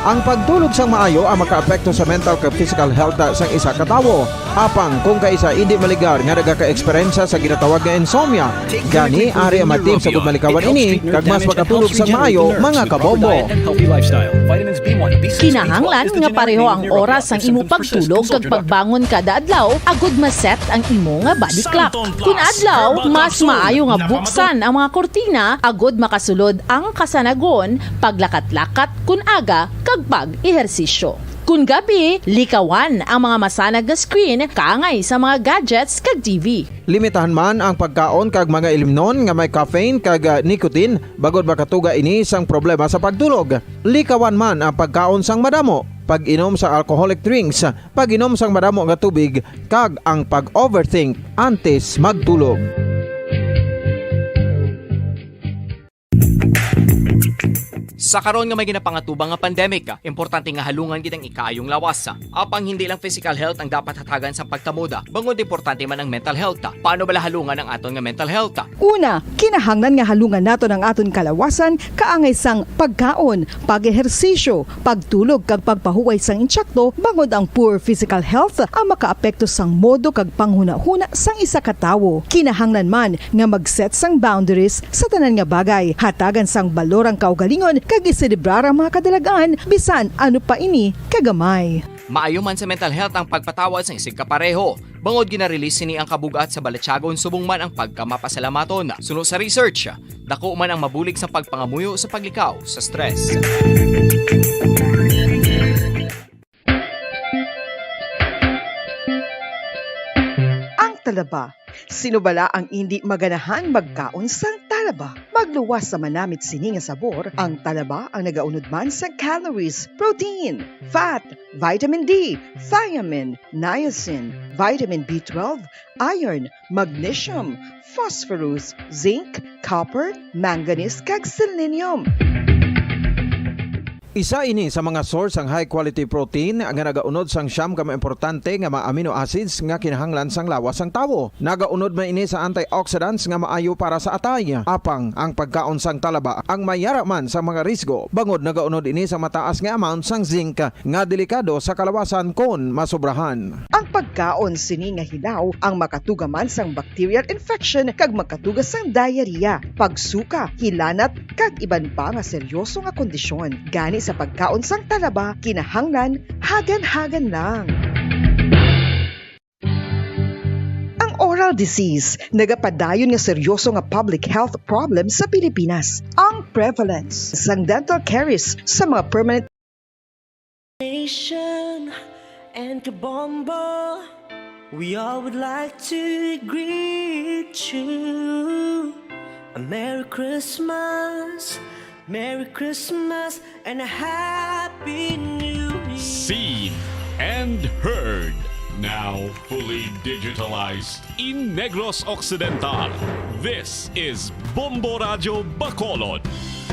Ang pagtulog sang maayo ang makaapekto sa mental kag physical health sang isa ka tawo. Apang kung kaisa hindi maligar nga nagaka-eksperyensya sa ginatawag nga insomnia, gani ari ang matip sa gudmalikawan ini kag mas makatulog sang maayo mga kabombo. Kinahanglan nga pareho ang oras ang imo pagtulog kag pagbangon kada adlaw agud maset ang imo nga body clock. Kun adlaw, mas maayo nga buksan ang mga kortina agud makasulod ang kasanagon, paglakat-lakat kun aga kag pag-ehersisyo. Kun gabi, likawan ang mga masanag na screen kaangay sa mga gadgets kag TV. Limitahan man ang pagkaon kag mga ilimnon nga may caffeine kag nicotine bagod makatuga ini sang problema sa pagtulog. Likawan man ang pagkaon sang madamo, pag-inom sa alcoholic drinks, pag-inom sang madamo nga tubig kag ang pag-overthink antes magtulog. Sa karon nga may ginapangatubang nga pandemic, importante nga halungan gid ang ikaayong lawas. Apang hindi lang physical health ang dapat hatagan sa pagtamuda, bangod importante man ang mental health. Paano bala halungan ang aton nga mental health? Una, kinahanglan nga halungan nato ang aton kalawasan kaangay sang pagkaon, pag-ehersisyo, pagtulog kag pagpahuway sang insyakto bangod ang poor physical health ang makaapekto sang modo kag panghuna-huna sang isa ka tawo. Kinahanglan man nga mag-set sang boundaries sa tanan nga bagay, hatagan sang balorang kaugalingon kag iselebrar ang mga kadalagan bisan ano pa ini kagamay. Maayo man sa mental health ang pagpatawad sa isig kapareho. Bangod gina-release ni ang kabugat sa balatsagon subong man ang pagkamapasalamaton. Suno sa research, dako man ang mabulig sa pagpangamuyo sa paglikaw sa stress. Ang talaba. Sino bala ang hindi maganahan magkaon sang talaba? Magluwas sa manamit sini nga sabor, ang talaba ang nagaunod man sa calories, protein, fat, vitamin D, thiamine, niacin, vitamin B12, iron, magnesium, phosphorus, zinc, copper, manganese kag selenium. Isa ini sa mga source ang high quality protein nga nagaunod sang siyam ka importante nga mga amino acids nga kinahanglan sang lawas sang tawo. Nagaunod man ini sa antioxidants nga maayo para sa atay. Apang ang pagkaon sang talaba ang mayara man sa mga risgo. Bangod nagaunod ini sa mataas nga amount sang zinc nga delikado sa kalawasan kon masobrahan. Ang pagkaon sini nga hilaw ang makatuga man sang bacterial infection kag makatuga sang diarrhea, pagsuka, hilanat kag iban pa nga seryoso nga kondisyon. Gani sa pagkaon sang talaba, kinahanglan hagan-hagan lang. Ang oral disease, nagapadayon nga seryoso nga public health problem sa Pilipinas. Ang prevalence sang dental caries sa mga permanent and Kabombo, we all would like to greet you. A Merry Christmas, Merry Christmas, and a Happy New Year. Seen and heard. Now fully digitalized in Negros Occidental. This is Bombo Radio Bacolod.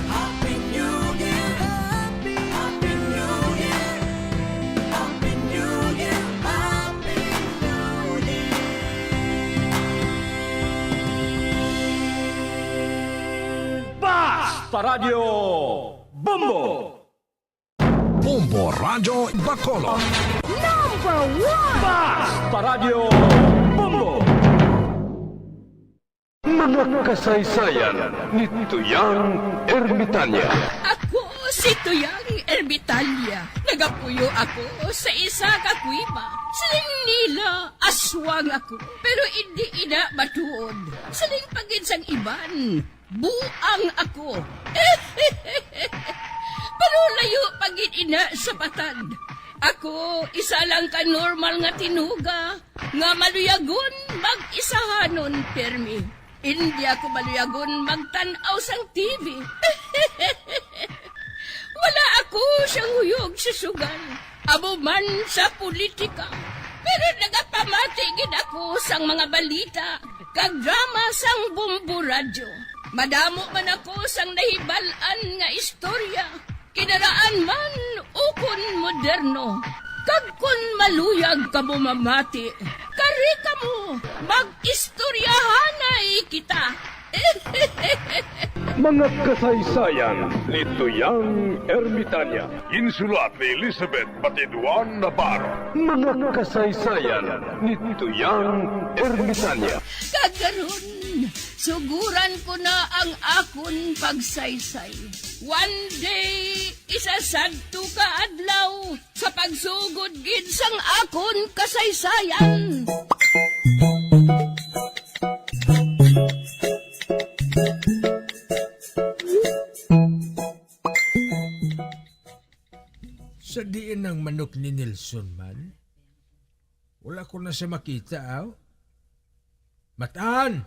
Happy New Year, Happy New Year, Happy New Year, Happy New Year. Basta Radio Bombo! Bombo Radio Bacolod. Basta Radio Bombo! Mga kasaysayan ni Tuyang Ermitanya. Ako si Tuyang Ermitanya. Nagapuyo ako sa isa ka kuiba. Siling nila, aswang ako. Pero hindi ina matuod. Siling paginsang iban, buang ako. Pero layo pagin ina sa patad. Ako, isa lang ka normal nga tinuga. Nga maluyagon mag-isahanon, permi. Hindi ako maluyagon magtanaw sang TV. Wala ako siyang huyog sa sugal. Abo man sa politika. Pero nagapamatigid ako sang mga balita. Kag drama sang Bombo Radio. Madamo man ako sang nahibalan nga istorya. Kinaraan man ukon moderno. Kag kun maluyag ka mo mamati, kari ka mo, mag-istoryahanay kita. Mga kasaysayan ni Tuyang Ermitanya. Insulat ni Elizabeth Batiduan Navarro. Mga kasaysayan ni Tuyang Ermitanya. Kagaron, suguran ko na ang akon pagsaysay. One day, isasagto ka adlaw sa pagsugod gid sang akon kasaysayan. Sa diin ng manok ni Nelson man, wala ko na siya makita, aw. Matan!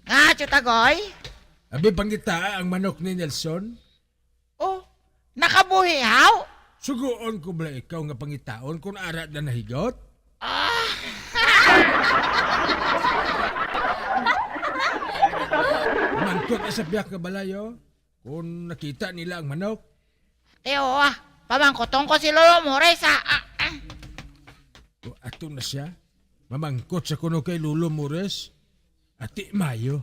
Nga, Chutagoy? Abi pangita ang manok ni Nelson? Oh, nakabuhi, haw? Suguon ko bala ikaw nga pangitaon kung ara na nahigot? Mangkot na sa biyak ka balayo kung nakita nila ang manok. Teo, pamangkotong ko si Lolo Mores, O ato na siya, mamangkot sa kuno kay Lolo Mores. Ati Mayo.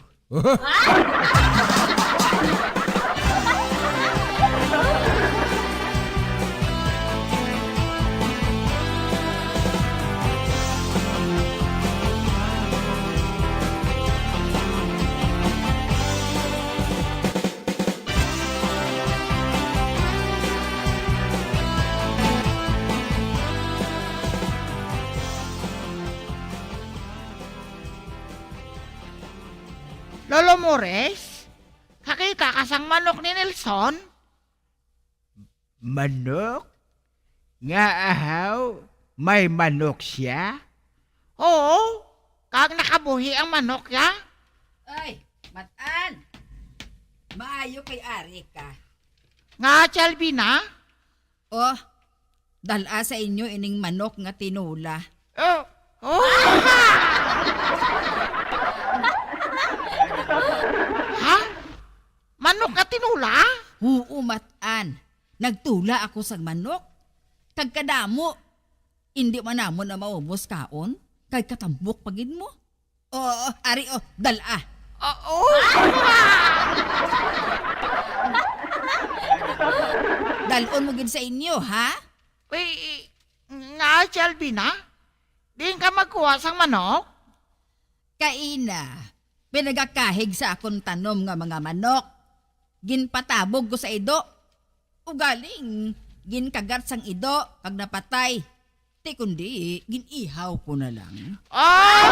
Lolo Mores? Kakita ka sang manok ni Nelson? Manok? Nga ahaw, may manok siya? Oo, kag nakabuhi ang manok ya? Ay, Matan! Maayo kay Ari ka. Nga, Chalbina? Oh, dala sa inyo ining manok nga tinula. Oh, Ha? Manok nga tinula? Oo, Matan. Nagtula ako sa manok. Kag kadamo. Hindi man namo na maubos kaon. Kag katambok pagid mo. Oo, Ari, dala. Oo. Dalon mo gid sa inyo, ha? Uy, nga, Chalbina? Di ka magkuha sang manok? Kaina, pinagakahig sa akong tanom nga mga manok. Ginpatabog ko sa ido. Ugaling, ginkagat sang ido kag napatay. Ti kundi, ginihaw ko na lang. Oh!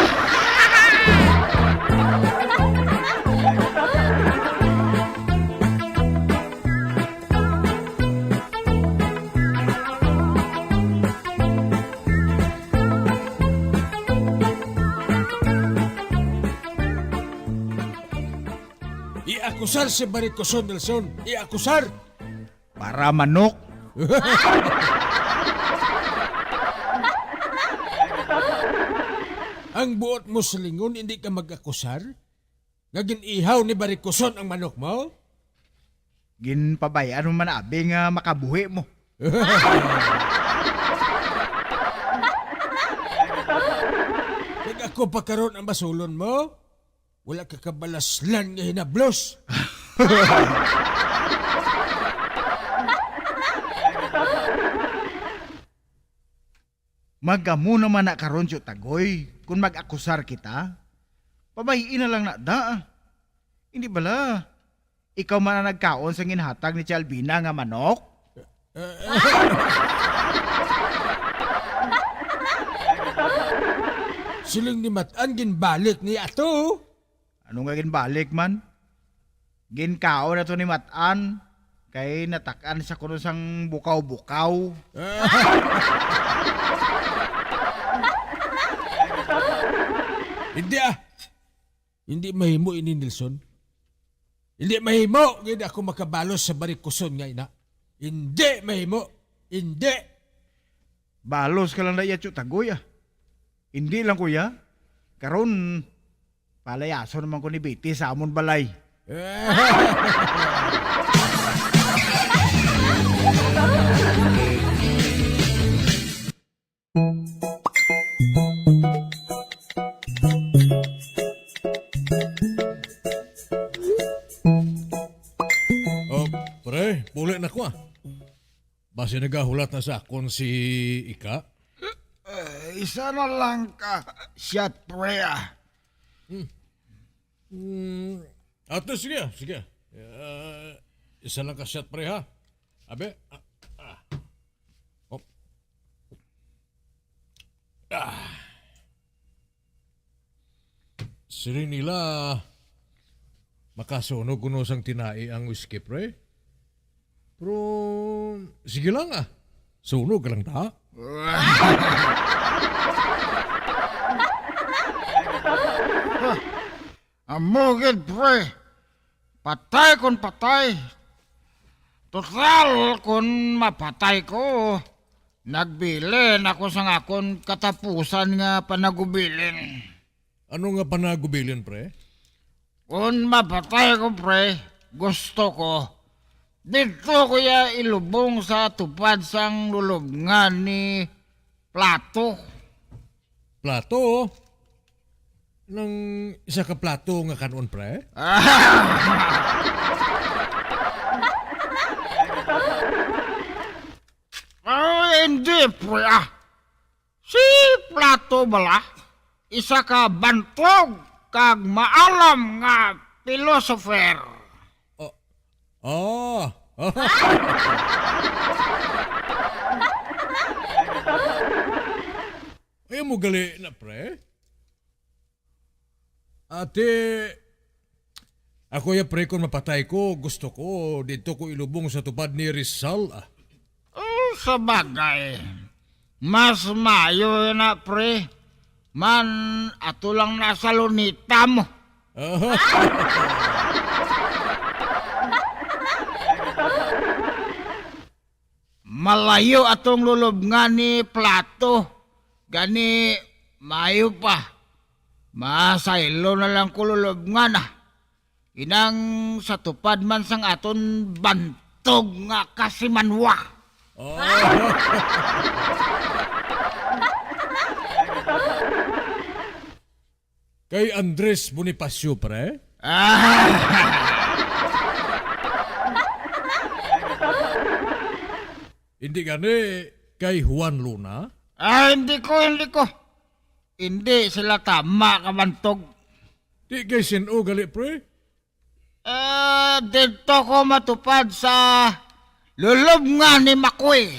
Iakusar si Barikoson Nelson. Iakusar! Para manok? Ang buot mo sa lingon, hindi ka mag-akusar? Nga ginihaw ni Barikoson ang manok mo? Ginpabayaan mo man abi nga makabuhi mo. Kag ako pa karon ang basulon mo? Wala ka kabalaslan nga hinablos. Magamo naman na karon Chutagoy kung mag-akusar kita. Pabayiin na lang na da. Hindi bala. Ikaw man ang nagkaon sa ginhatag ni Chalbina nga manok? Siling ni Matan ginbalik ni ato. Ano nga ginbalik man? Ginkaon na to ni Matan. Kay natakan sa kuno sang bukaw-bukaw. Hindi Hindi mahimo ini Nelson. Hindi mahimo. Hindi ako makabalos sa Barikoson nga ina. Hindi mahimo. Hindi. Balos ka lang na iya Chutagoy ah. Hindi lang kuya. Karon palayaso naman ko ni Betty sa amon balay. Pre, puli na ko Base nagahulat na sa akon si Ika. Isa na lang ka shot pre Ato, sige. Isa lang ka shot, pre, ha? Abe? Oh. Siri nila makasunog kuno sang tinai ang whiskey, pre. Pero, sige lang sunog ka lang ta. Amugid pre. Patay kon patay. Total kon mapatay ko. Nagbilin ako sa akon katapusan nga panagubilin. Ano nga panagubilin, pre? Kung mapatay ko pre, gusto ko. Dito ko ya ilubong sa tupad sang lulubngan ni Plato. Plato? Nang isa ka plato nga kanon, pre? Hindi pre Si Plato bala, isa ka bantog kag maalam nga philosopher. Ay mo gali na, pre? Ate, ako ya pre kung mapatay ko, gusto ko dito ko ilubong sa tupad ni Rizal. Sa bagay, mas mayo na pre. Man, ato lang nasa lunita mo. Malayo atong lulubngan ni Plato. Gani, mayo pa. Masaylo na lang ko lulubngan Inang sa tupad man sang aton bantog nga kasimanwa. Kay Andres Bonifacio, pre? Hindi gani kay Juan Luna? Hindi ko. Hindi sila tama kabantog. Di kay Sino gali, pre? Dito ko matupad sa lulubngan ni Makoy.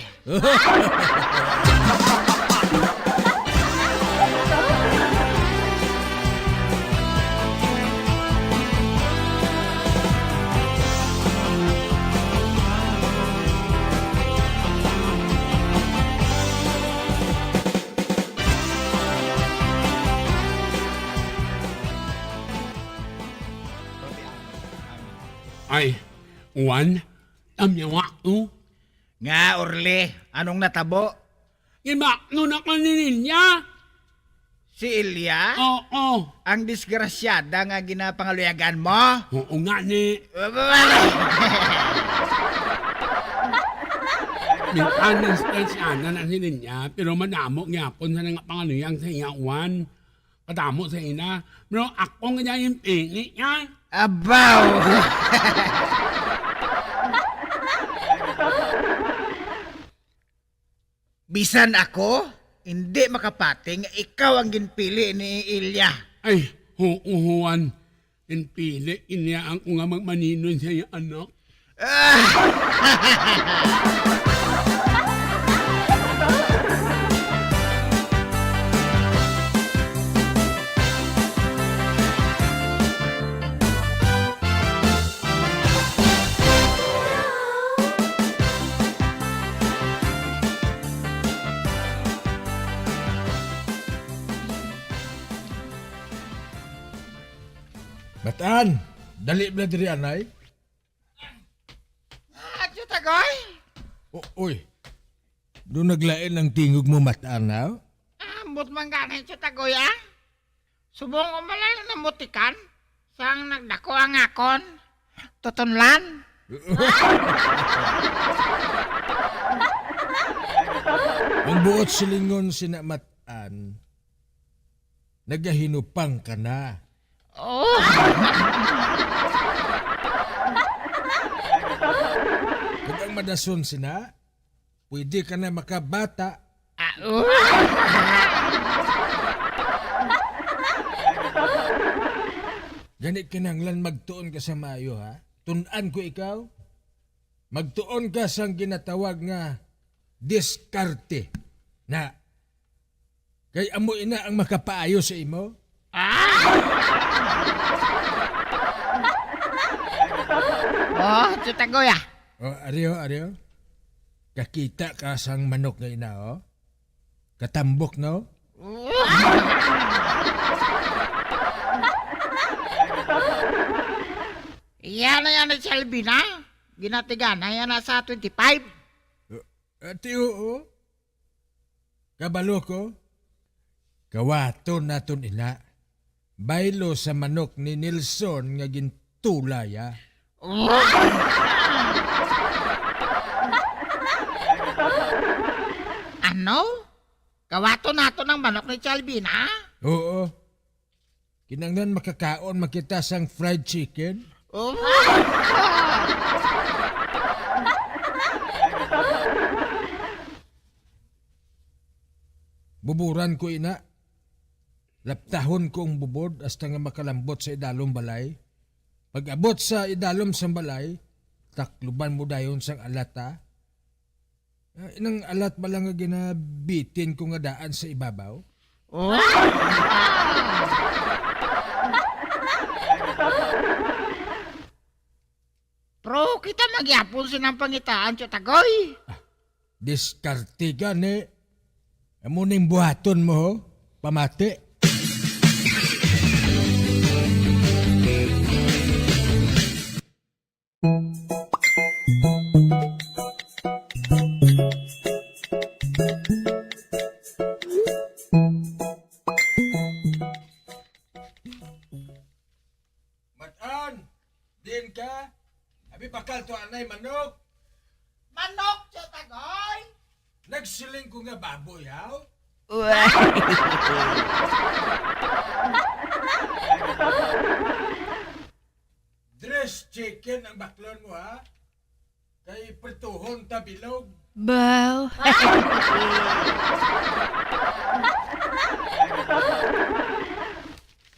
Ay, Juan, amyawa ko. Nga, Orle, anong natabo? Imakno na kaninin niya. Si Ilya? Oo. Ang disgrasyada nga ginapangaluyagan mo? Oo nga ni. Minsan ng spesyanan na sinin niya, pero madamo ngapon sa nga pangaluyang sa iya, Juan. Kadamo sa ina. Pero ako nga yung pili niya. Abaw! Bisan ako, hindi makapating ikaw ang ginpili ni Ilya. Ay, Juan. Pinpili niya ang nga magmaninon sa iya anak. Bataan, dali ba diri anay? Tagoy? Uy, doon naglain ang tingog mo mataan Ambot man ganit sa tagoy Subong ko malala na mutikan. Sang nagdako ang akon. Tutunlan. Ang buot silingon sinamataan, nagahinupang ka na. Oh. madason sina, pwede ka na makabata. Ganit kinanglan magtuon ka sa maayo ha. Tunan ko ikaw. Magtuon ka sa ginatawag nga diskarte na kay amo ina ang makapaayo sa imo. Oh, Chutagoy ah. O, Aryo. Kakita ka sang manok nga ina, o. Katambok, no? Yan na yan ni Shelby na. Ginatigan na yan na sa 25. Ati, oo. Kabalo ko. Kawato naton ina. Baylo sa manok ni Nelson nga gintulaya. Ano? Kawato nato ng manok ni Shelby na? Oo. Kinanglan makakaon makita sang fried chicken. Oh. Buburan ko ina. Laptahon kong bubod hasta nga makalambot sa idalom balay. Pag abot sa idalom sa balay, takluban mo dayon sang alata. Inang alat ba lang nga ginabitin ko nga daan sa ibabaw? Oh. Pero kita magyapon sinang pangitaan, Chutagoy. Diskarte ka ni. Amo ning buhaton mo, ho? Pamati. Matan, din ka? Abi bakal to anay manok. Manok, Chutagoy! Nagsiling ko nga baboy, haw? Dress chicken ang baklon mo, ha? Kay prituhon ta bilog. Baw.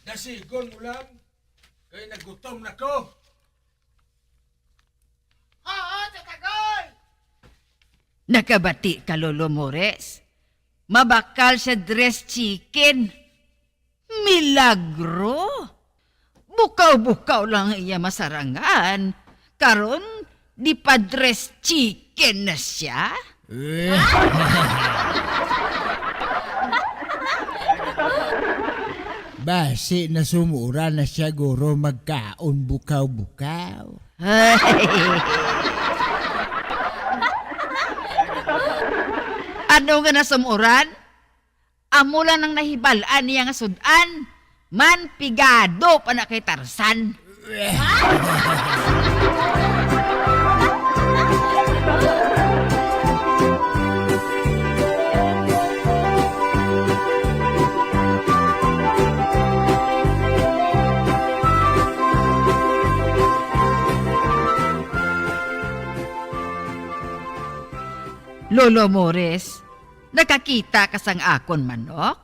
Nasigon mo lang. Kay nagutom na ko. Oo, Chutagoy! Nakabati ka, Lolo Mores. Mabakal sa dress chicken. Milagro. Bukaw-bukaw lang iya masarangan. Karon, di pa dress chicken na siya? Basi na sumura na siya guro magkaon bukaw-bukaw. Ano nga nasumuran? Amo lang nang nahibalaan niya nga sudan. Man pigado pa na kay Tarzan. Lolo Mores, nakakita ka sang akon manok?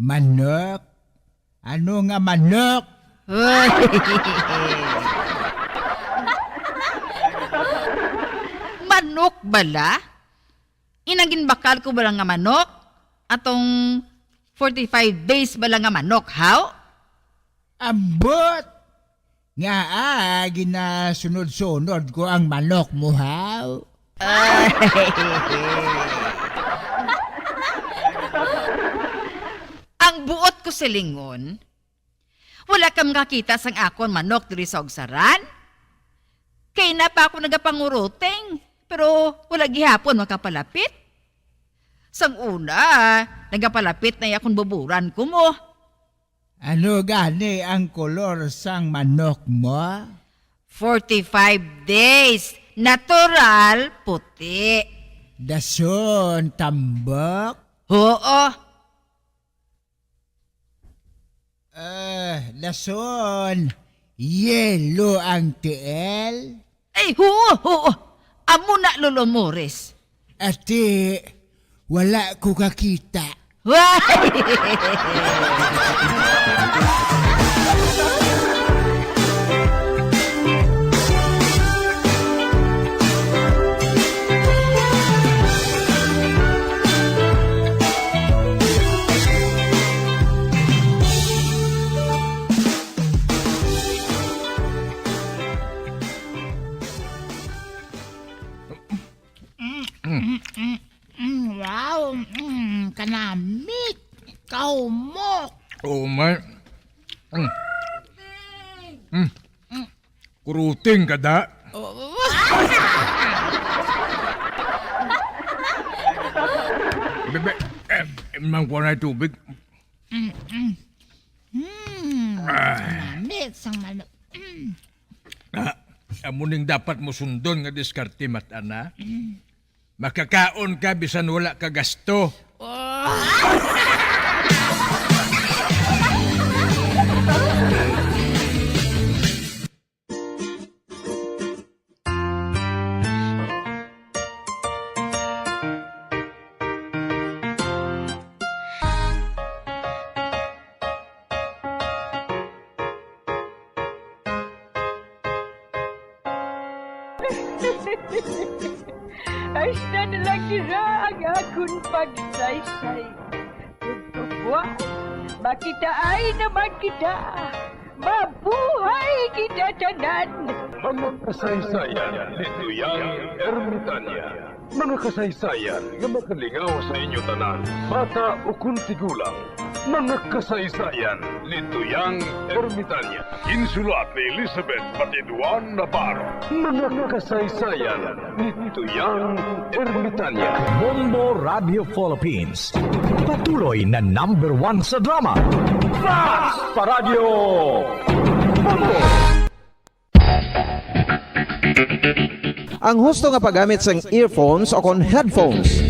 Manok? Ano nga manok? Manok bala? Inagin bakal ko bala nga manok? Atong 45 days bala nga manok, how? Ambot! Nga ginasunod-sunod ko ang manok mo, haw? Ang buot ko sa lingon, wala kam kakita sang akon manok diri sa ogsaran. Kay na pa ako nagapanguruteng, pero wala gihapon makapalapit. Sang una, nagapalapit na yakon buburan ko mo. Ano gani ang kolor sang manok mo? 45 days, natural, puti. Dason, tambok? Oo, Dason, yelo ang tiel? ay oo. amo na lulumores. Ate, wala ko kakita. Wow, kanamit. Kaumok. Oh, man. Kuruting ka da. Bebe, emang ko na tubig. Kanamit sang manok. Amuning dapat mo sundon nga diskarte matana. Makakaon ka bisan wala ka gasto. Hasta na lang nila ang akong pagsaysay. Buwan, makitaan naman kita. Mabuhay kita tanan. Mga kasaysayan ni Tuyang Ermitanya. Mga kasaysayan nga makalingaw sa inyo tanan, bata o kuntigulang. Mga kasaysayan ni Tuyang Ermitanya. Insulat ni Elizabeth Batiduan Navarro. Mga kasaysayan ni Tuyang Ermitanya. Bombo Radio Philippines. Patuloy na #1 sa drama. Fast Paradio Bombo! Ang husto nga paggamit sang earphones o kon headphones.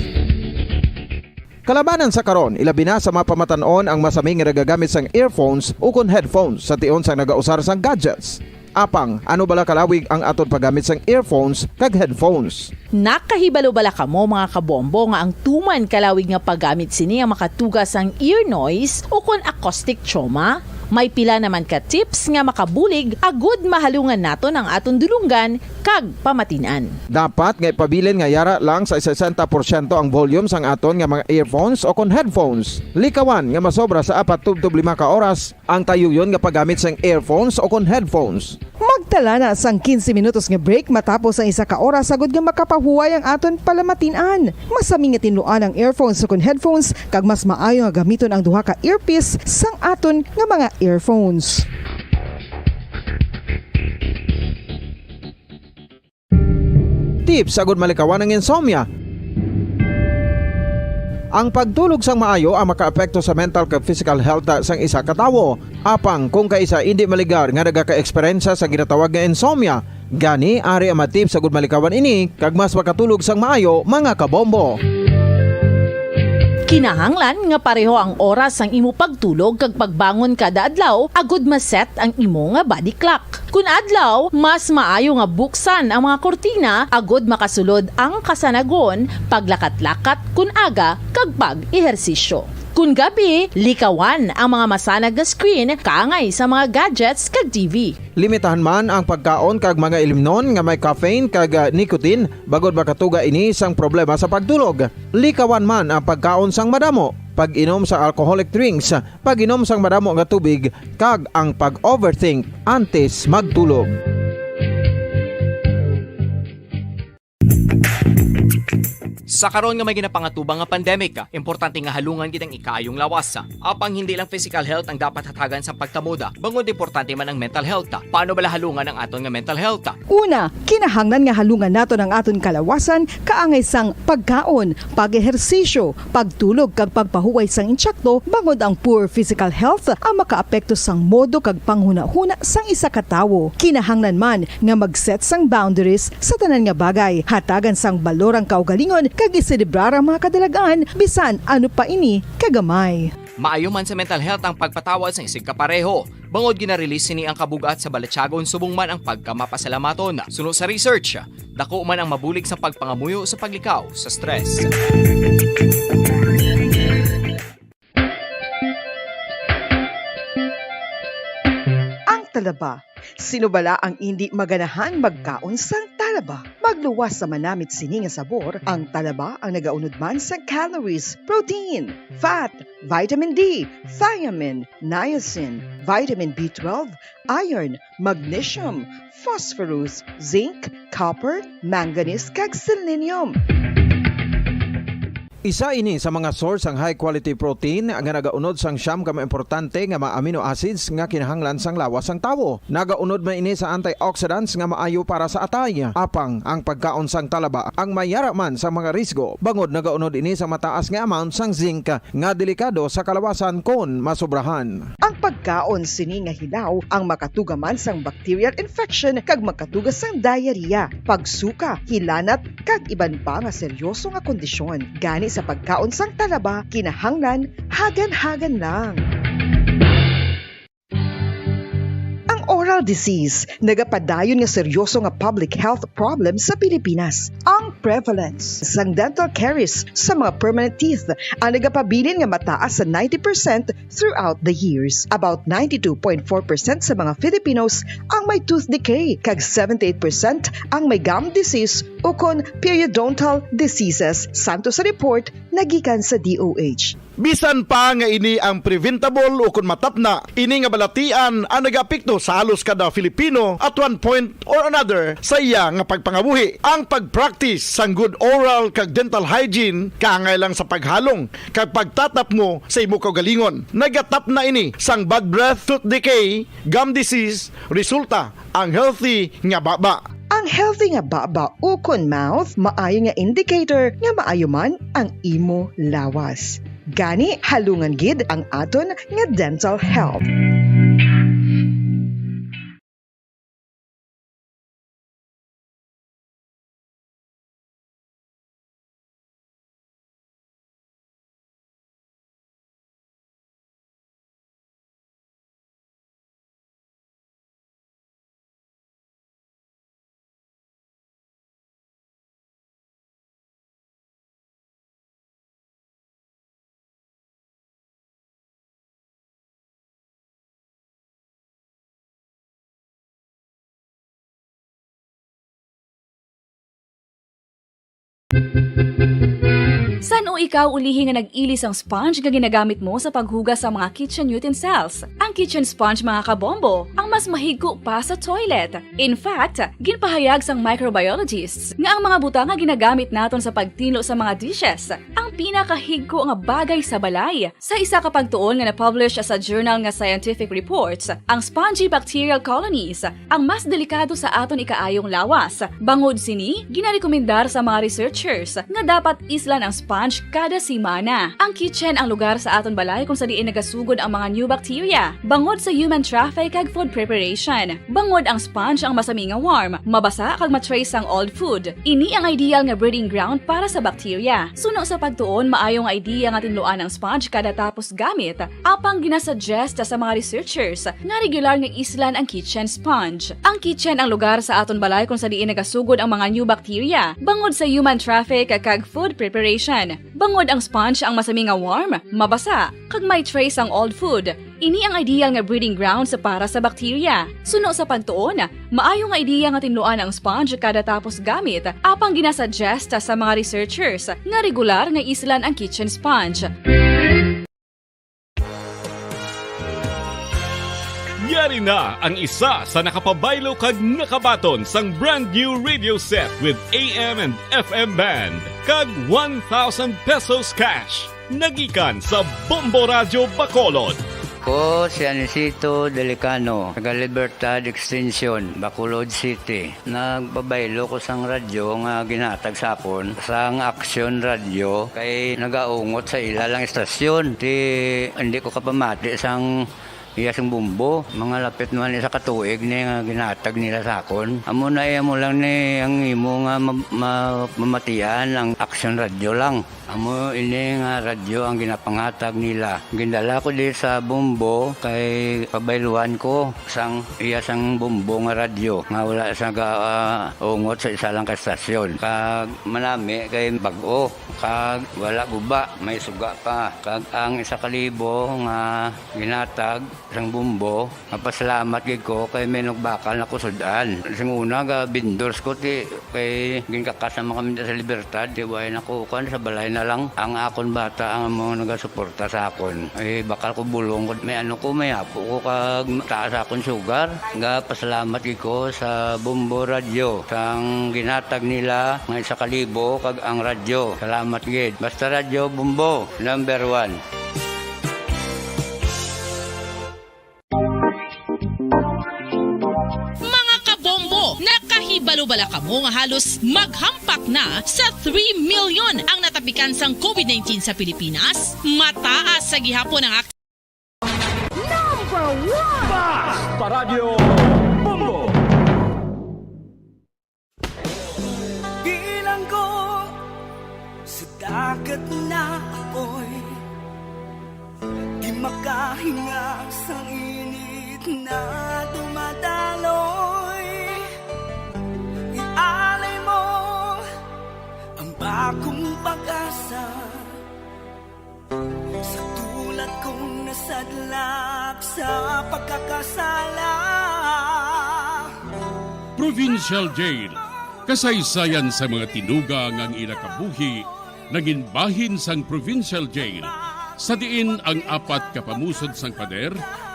Kalabanan sa karon, ilabi na sa mga pamatanon ang masaming nga nagagamit sang earphones o kon headphones sa tion sang nagausar sang gadgets. Apang, ano bala kalawig ang aton paggamit sang earphones kag headphones? Nakahibalo bala kamo mga kabombo nga ang tuman kalawig nga paggamit sini ang makatugas ang ear noise o kon acoustic trauma? May pila naman ka tips nga makabulig agud mahalungan naton ang aton dulunggan kag pamatinan. Dapat nga ipabilin nga yara lang sa 60% ang volume sang aton nga mga earphones o kon headphones. Likawan nga masobra sa 4-5 ka oras ang tayuyon nga paggamit sang earphones o kon headphones. Magtala na sang 15 minutos nga break matapos ang 1 ka oras sagod nga makapahuway ang aton palamatinan. Masami nga tinluan ang earphones o kon headphones kag mas maayo nga gamiton ang duha ka earpiece sang aton nga mga earphones. Tips sagud malikawan ang insomnia. Ang pagtulog sang maayo ang makaapekto sa mental kag physical health sang isa ka tawo. Apang kung kaisa hindi maligar nga nagaka-eksperyensya sa ginatawag nga insomnia, gani ari ang matip sagud malikawan ini kag mas makatulog sang maayo mga kabombo. Kinahanglan nga pareho ang oras ang imo pagtulog kag pagbangon kada adlaw agud maset ang imo nga body clock. Kun adlaw, mas maayo nga buksan ang mga kortina agud makasulod ang kasanagon, paglakat-lakat kun aga kag pag-ehersisyo. Kun gabi, likawan ang mga masanag nga screen kaangay sa mga gadgets kag TV. Limitahan man ang pagkaon kag mga ilimnon nga may caffeine kag nicotine bagod makatuga ini sang problema sa pagtulog. Likawan man ang pagkaon sang madamo, pag-inom sa alcoholic drinks, pag-inom sang madamo nga tubig kag ang pag-overthink antes magtulog. Sa karon nga may ginapangatubang nga pandemic, importante nga halungan gid ang ikaayong lawas. Apang hindi lang physical health ang dapat hatagan sa pagtamuda, bangod importante man ang mental health. Paano bala halungan ang aton nga mental health? Una, kinahanglan nga halungan nato ang aton kalawasan kaangay sang pagkaon, pag-ehersisyo, pagtulog kag pagpahuway sang insyakto bangod ang poor physical health ang makaapekto sang modo kag panghuna-huna sang isa ka tawo. Kinahanglan man nga mag-set sang boundaries sa tanan nga bagay, hatagan sang balorang kaugalingon kag iselebrar ang mga kadalagaan bisan ano pa ini kagamay. Maayo man sa mental health ang pagpatawad sa isig kapareho. Bangod gina-release sini ang kabugat sa Balatyagon subong man ang pagkamapasalamaton. Sunod sa research, dako man ang mabulig sa pagpangamuyo sa paglikaw sa stress. Ang talaba. Sino bala ang hindi maganahan magkaon sang talaba? Magluwas sa manamit sini nga sabor, ang talaba ang nagaunod man sa calories, protein, fat, vitamin D, thiamine, niacin, vitamin B12, iron, magnesium, phosphorus, zinc, copper, manganese kag selenium. Isa ini sa mga source ang high quality protein nga nagaunod sang siyam ka importante nga mga amino acids nga kinahanglan sang lawas sang tawo. Nagaunod man ini sa antioxidants nga maayo para sa atay. Apang ang pagkaon sang talaba ang mayara man sa mga risgo. Bangod nagaunod ini sa mataas nga amount sang zinc nga delikado sa kalawasan kon masobrahan. Ang pagkaon sini nga hilaw ang makatugaman sang bacterial infection kag makatugas sang diarrhea, pagsuka, hilanat kag iban pa nga seryoso nga kondisyon. Gani sa pagkaon sang talaba, kinahanglan hagan-hagan lang. Oral disease, nagapadayon nga seryoso nga public health problem sa Pilipinas. Ang prevalence sang dental caries sa mga permanent teeth ang nagapabilin nga mataas sa 90% throughout the years. About 92.4% sa mga Filipinos ang may tooth decay, kag 78% ang may gum disease o kon periodontal diseases, santo sa report nagikan sa DOH. Bisan pa nga ini ang preventable o kung matapna, ini nga balatian ang nag-apekto sa halos kada Filipino at one point or another sa iya nga pagpangabuhi. Ang pag-practice sang good oral kag dental hygiene kaangay lang sa paghalong kag pagtatap mo sa imo kaugalingon. Nagatap na ini sang bad breath, tooth decay, gum disease, resulta ang healthy nga baba. Ang healthy nga baba o kon mouth, maayo nga indicator nga maayo man ang imo lawas. Gani halungan gid ang aton nga dental health. San o ikaw ulihi nga nag-ilis ang sponge nga ginagamit mo sa paghugas sa mga kitchen utensils? Ang kitchen sponge, mga kabombo, ang mas mahigko pa sa toilet. In fact, ginpahayag sang microbiologists nga ang mga butang nga ginagamit naton sa pagtilo sa mga dishes ang pinakahigko nga bagay sa balay. Sa isa ka pagtuon nga na-publish sa journal nga Scientific Reports, ang spongy bacterial colonies ang mas delikado sa aton ikaayong lawas. Bangod sini, ginarekomendar sa mga researchers nga dapat islan ang sponge kada simana. Ang kitchen ang lugar sa aton balay kung sa diin nagasugod ang mga new bacteria. Bangod sa human traffic kag food preparation. Bangod ang sponge ang masami nga warm, mabasa kag matrace ang old food. Ini ang ideal nga breeding ground para sa bacteria. Suno sa pagtuon, maayong idea nga tinluan ang sponge kada tapos gamit. Apang ginasuggest sa mga researchers nga regular nga islan ang kitchen sponge. Ang kitchen ang lugar sa aton balay kung sa diin nagasugod ang mga new bacteria. Bangod sa human traffic kag food preparation. Bangod ang sponge ang masami nga warm, mabasa, kag may trace ang old food. Ini ang ideal nga breeding ground sa para sa bacteria. Suno sa pagtuon, maayo nga idea nga tinluan ang sponge kada tapos gamit, apang ginasuggest sa mga researchers nga regular nga islan ang kitchen sponge. Yari na ang isa sa nakapabaylo kag nakabaton sang brand new radio set with AM and FM band kag 1,000 pesos cash. Nagikan sa Bombo Radio Bacolod. Ko si Anisito Delicano, taga Libertad Extension, Bacolod City. Nagbabaylo ko sang radyo nga ginatag sapon sang Action Radio kay nagaungot sa ilalang estasyon. Hindi ko kapamati sang iyasang bumbo. Mga lapit naman sa katuig ni nga ginatag nila sa akon. Amo na iya mo lang ni ang imo nga mamatian ang action radio lang. Amo ini nga radyo ang ginapangatag nila. Gindala ko di sa bumbo kay pabailuan ko sang iyasang bumbo nga radyo. Nga wala sa ungot sa isa lang ka stasyon. Kag manami kay bag-o. Kag wala guba, may suga pa. Kag ang 1,000 nga ginatag sang bumbo, mapasalamat gid ko kay may nagbakal na kusudan. Sing una ga vendors ko ti kay ginkakasama kami sa Libertad, di way nakukan sa balay na lang ang akon bata ang mga nagasuporta sa akon. Ay bakal ko bulong may may apo ko kag taas akon sugar. Ga pasalamat gid ko sa Bumbo Radio sang ginatag nila nga 1,000 kag ang radyo. Salamat gid. Basta Radio Bumbo, number 1. Nakahibalo-bala ka mo nga halos maghampak na sa 3 million ang natapikan sang COVID-19 sa Pilipinas. Mataas sa gihapon ang Number 1! Basta Radio Bumbo! Bilang ko sa dagat na apoy, di makahinga sa init na dumadaloy. Ialay mo ang bagong pag-asa sa tulad kong nasadlak sa pagkakasala. Provincial Jail, kasaysayan sa mga tinugang ang ilakabuhi, naging bahin sang Provincial Jail. Sa diin ang 4 kapamusod sang pader,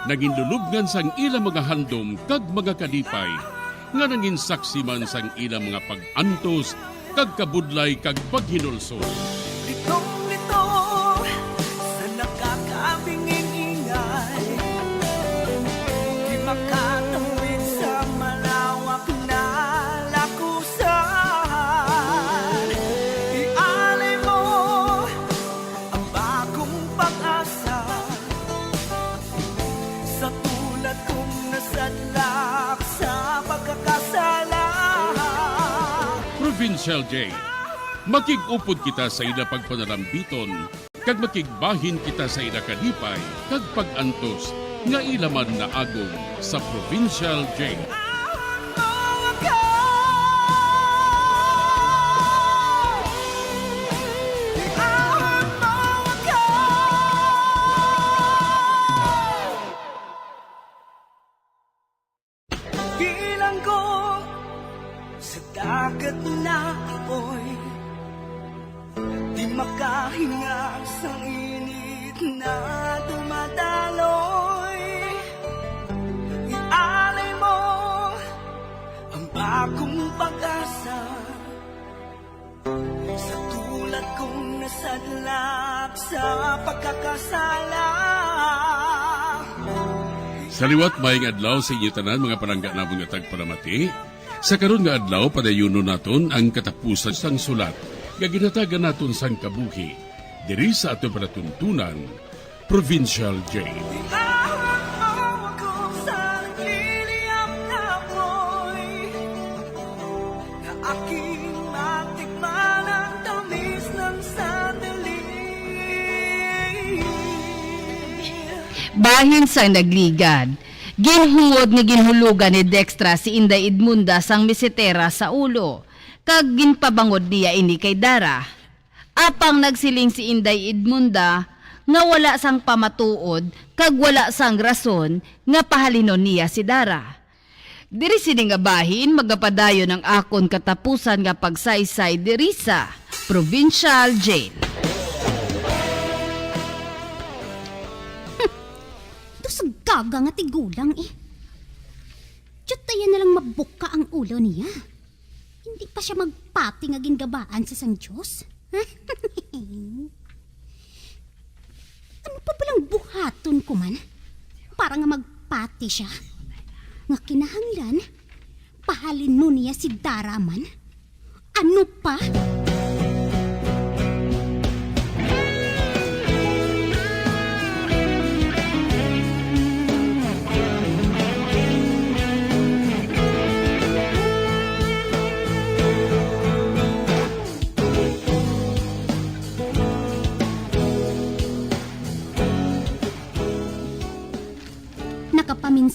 naging lulubngan sang ilang mga handom kag mga kalipay, nga naging saksi man sang ilang mga pag-antos, kag kabudlay kag paghinulsol. Litong-lito sa nakakabinging ingay, di makatawid sa malawak na lakusan. Ialay mo ang bagong pag-asa sa tulad kong nasadlak sa pagkakasala. Provincial Jail, makig-upod kita sa ila pagpanalambiton, kag makigbahin kita sa ila kalipay, kag pag-antos, nga ilaman na agong sa Provincial Jail. Bilang ko sa dagat na apoy, di makahinga sa init na dumadaloy. Ialay mo ang bagong pag-asa sa tulad kong nasadlak sa pagkakasala. Sa liwat maing adlaw sa inyo tanan mga palangga namong nga tagpalamati. Sa karon nga adlaw padayuno naton ang katapusan sang sulat nga ginatagan naton sang kabuhi diri sa ato panatuntunan Provincial Jail. Aking matikman ang tamis ng sandali. Bahin sang nagligad, ginhungod nga ginhulugan ni Dextra si Inday Edmunda sang misetera sa ulo, kag ginpabangod niya ini kay Dara. Apang nagsiling si Inday Edmunda nga wala sang pamatuod kag wala sang rason nga pahalinon niya si Dara. Diri sini nga bahin magapadayon ang akon katapusan nga pagsaysay diri sa Provincial Jail. Sa gaga nga tigulang eh. Diyot tayo na lang mabuka ang ulo niya. Hindi pa siya magpati nga gingabaan sa Sang Diyos. Ano pa palang buhaton ko man? Para nga magpati siya. Nga kinahanglan, pahalin mo niya si Daraman. Ano pa?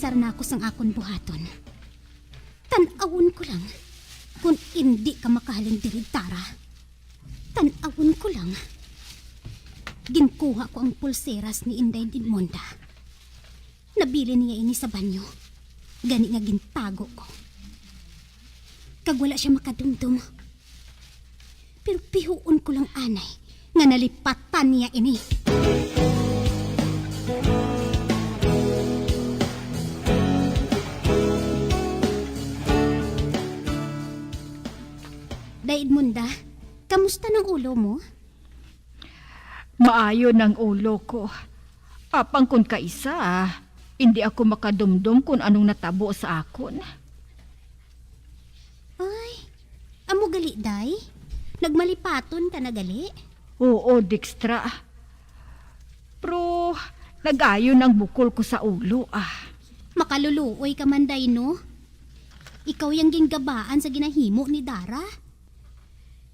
Nagsar na ako sang akon buhaton. Tanawon ko lang kung hindi ka makahalin diri, Tara. Tanawon ko lang. Ginkuha ko ang pulseras ni Inday Dinmonda. Nabili niya ini sa banyo. Gani nga gintago ko. Kag wala siya makadumdum. Pero pihuon ko lang anay nga nalipatan niya ini. Daid Munda, kamusta ng ulo mo? Maayo ng ulo ko. Apang kun kaisa, hindi ako makadumdum kung anong natabo sa akon. Ay, amo gali, day? Nagmalipaton ka na gali? Oo, Dextra. Pero nagayo ng bukol ko sa ulo Makaluluoy ka man, day, no? Ikaw yung ginggabaan sa ginahimo ni Dara.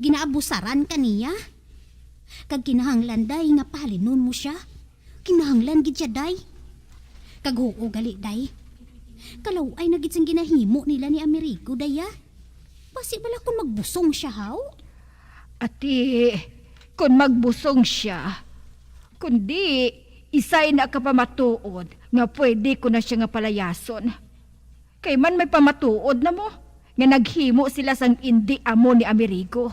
Ginaabusaran ka niya. Kag kinahanglan, day, nga pahalinon mo siya. Kinahanglan gid siya, day. Kag oo gali, day. Kalaw ay nagit sang ginahimo nila ni Amerigo, day, Basi bala kung magbusong siya, haw? Ati, kung magbusong siya, kundi isay na kapamatuod nga pwede ko na siya nga palayason. Kay man may pamatuod na mo, nga naghimo sila sang indi amo ni Amerigo.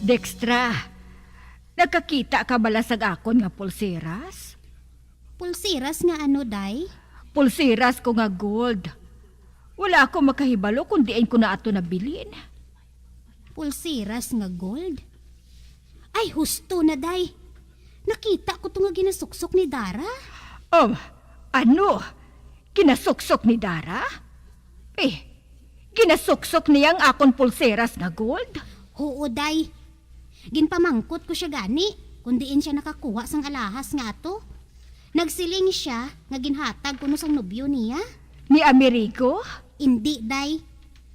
Dextra, nakakita ka bala sa akon nga pulseras? Pulseras nga ano, day? Pulseras ko nga gold. Wala ako makahibalo kung diin ko na ato nabilin. Pulseras nga gold? Ay, husto na, day. Nakita ko to nga ginasuksok ni Dara. Ano? Ginasuksok ni Dara? Ginasuksok niya ang akon pulseras nga gold? Oo, day. Ginpamangkot ko siya gani, kung diin siya nakakuha sang alahas nga to. Nagsiling siya nga ginhatag kuno sang nobyo niya. Ni Amerigo? Hindi, day.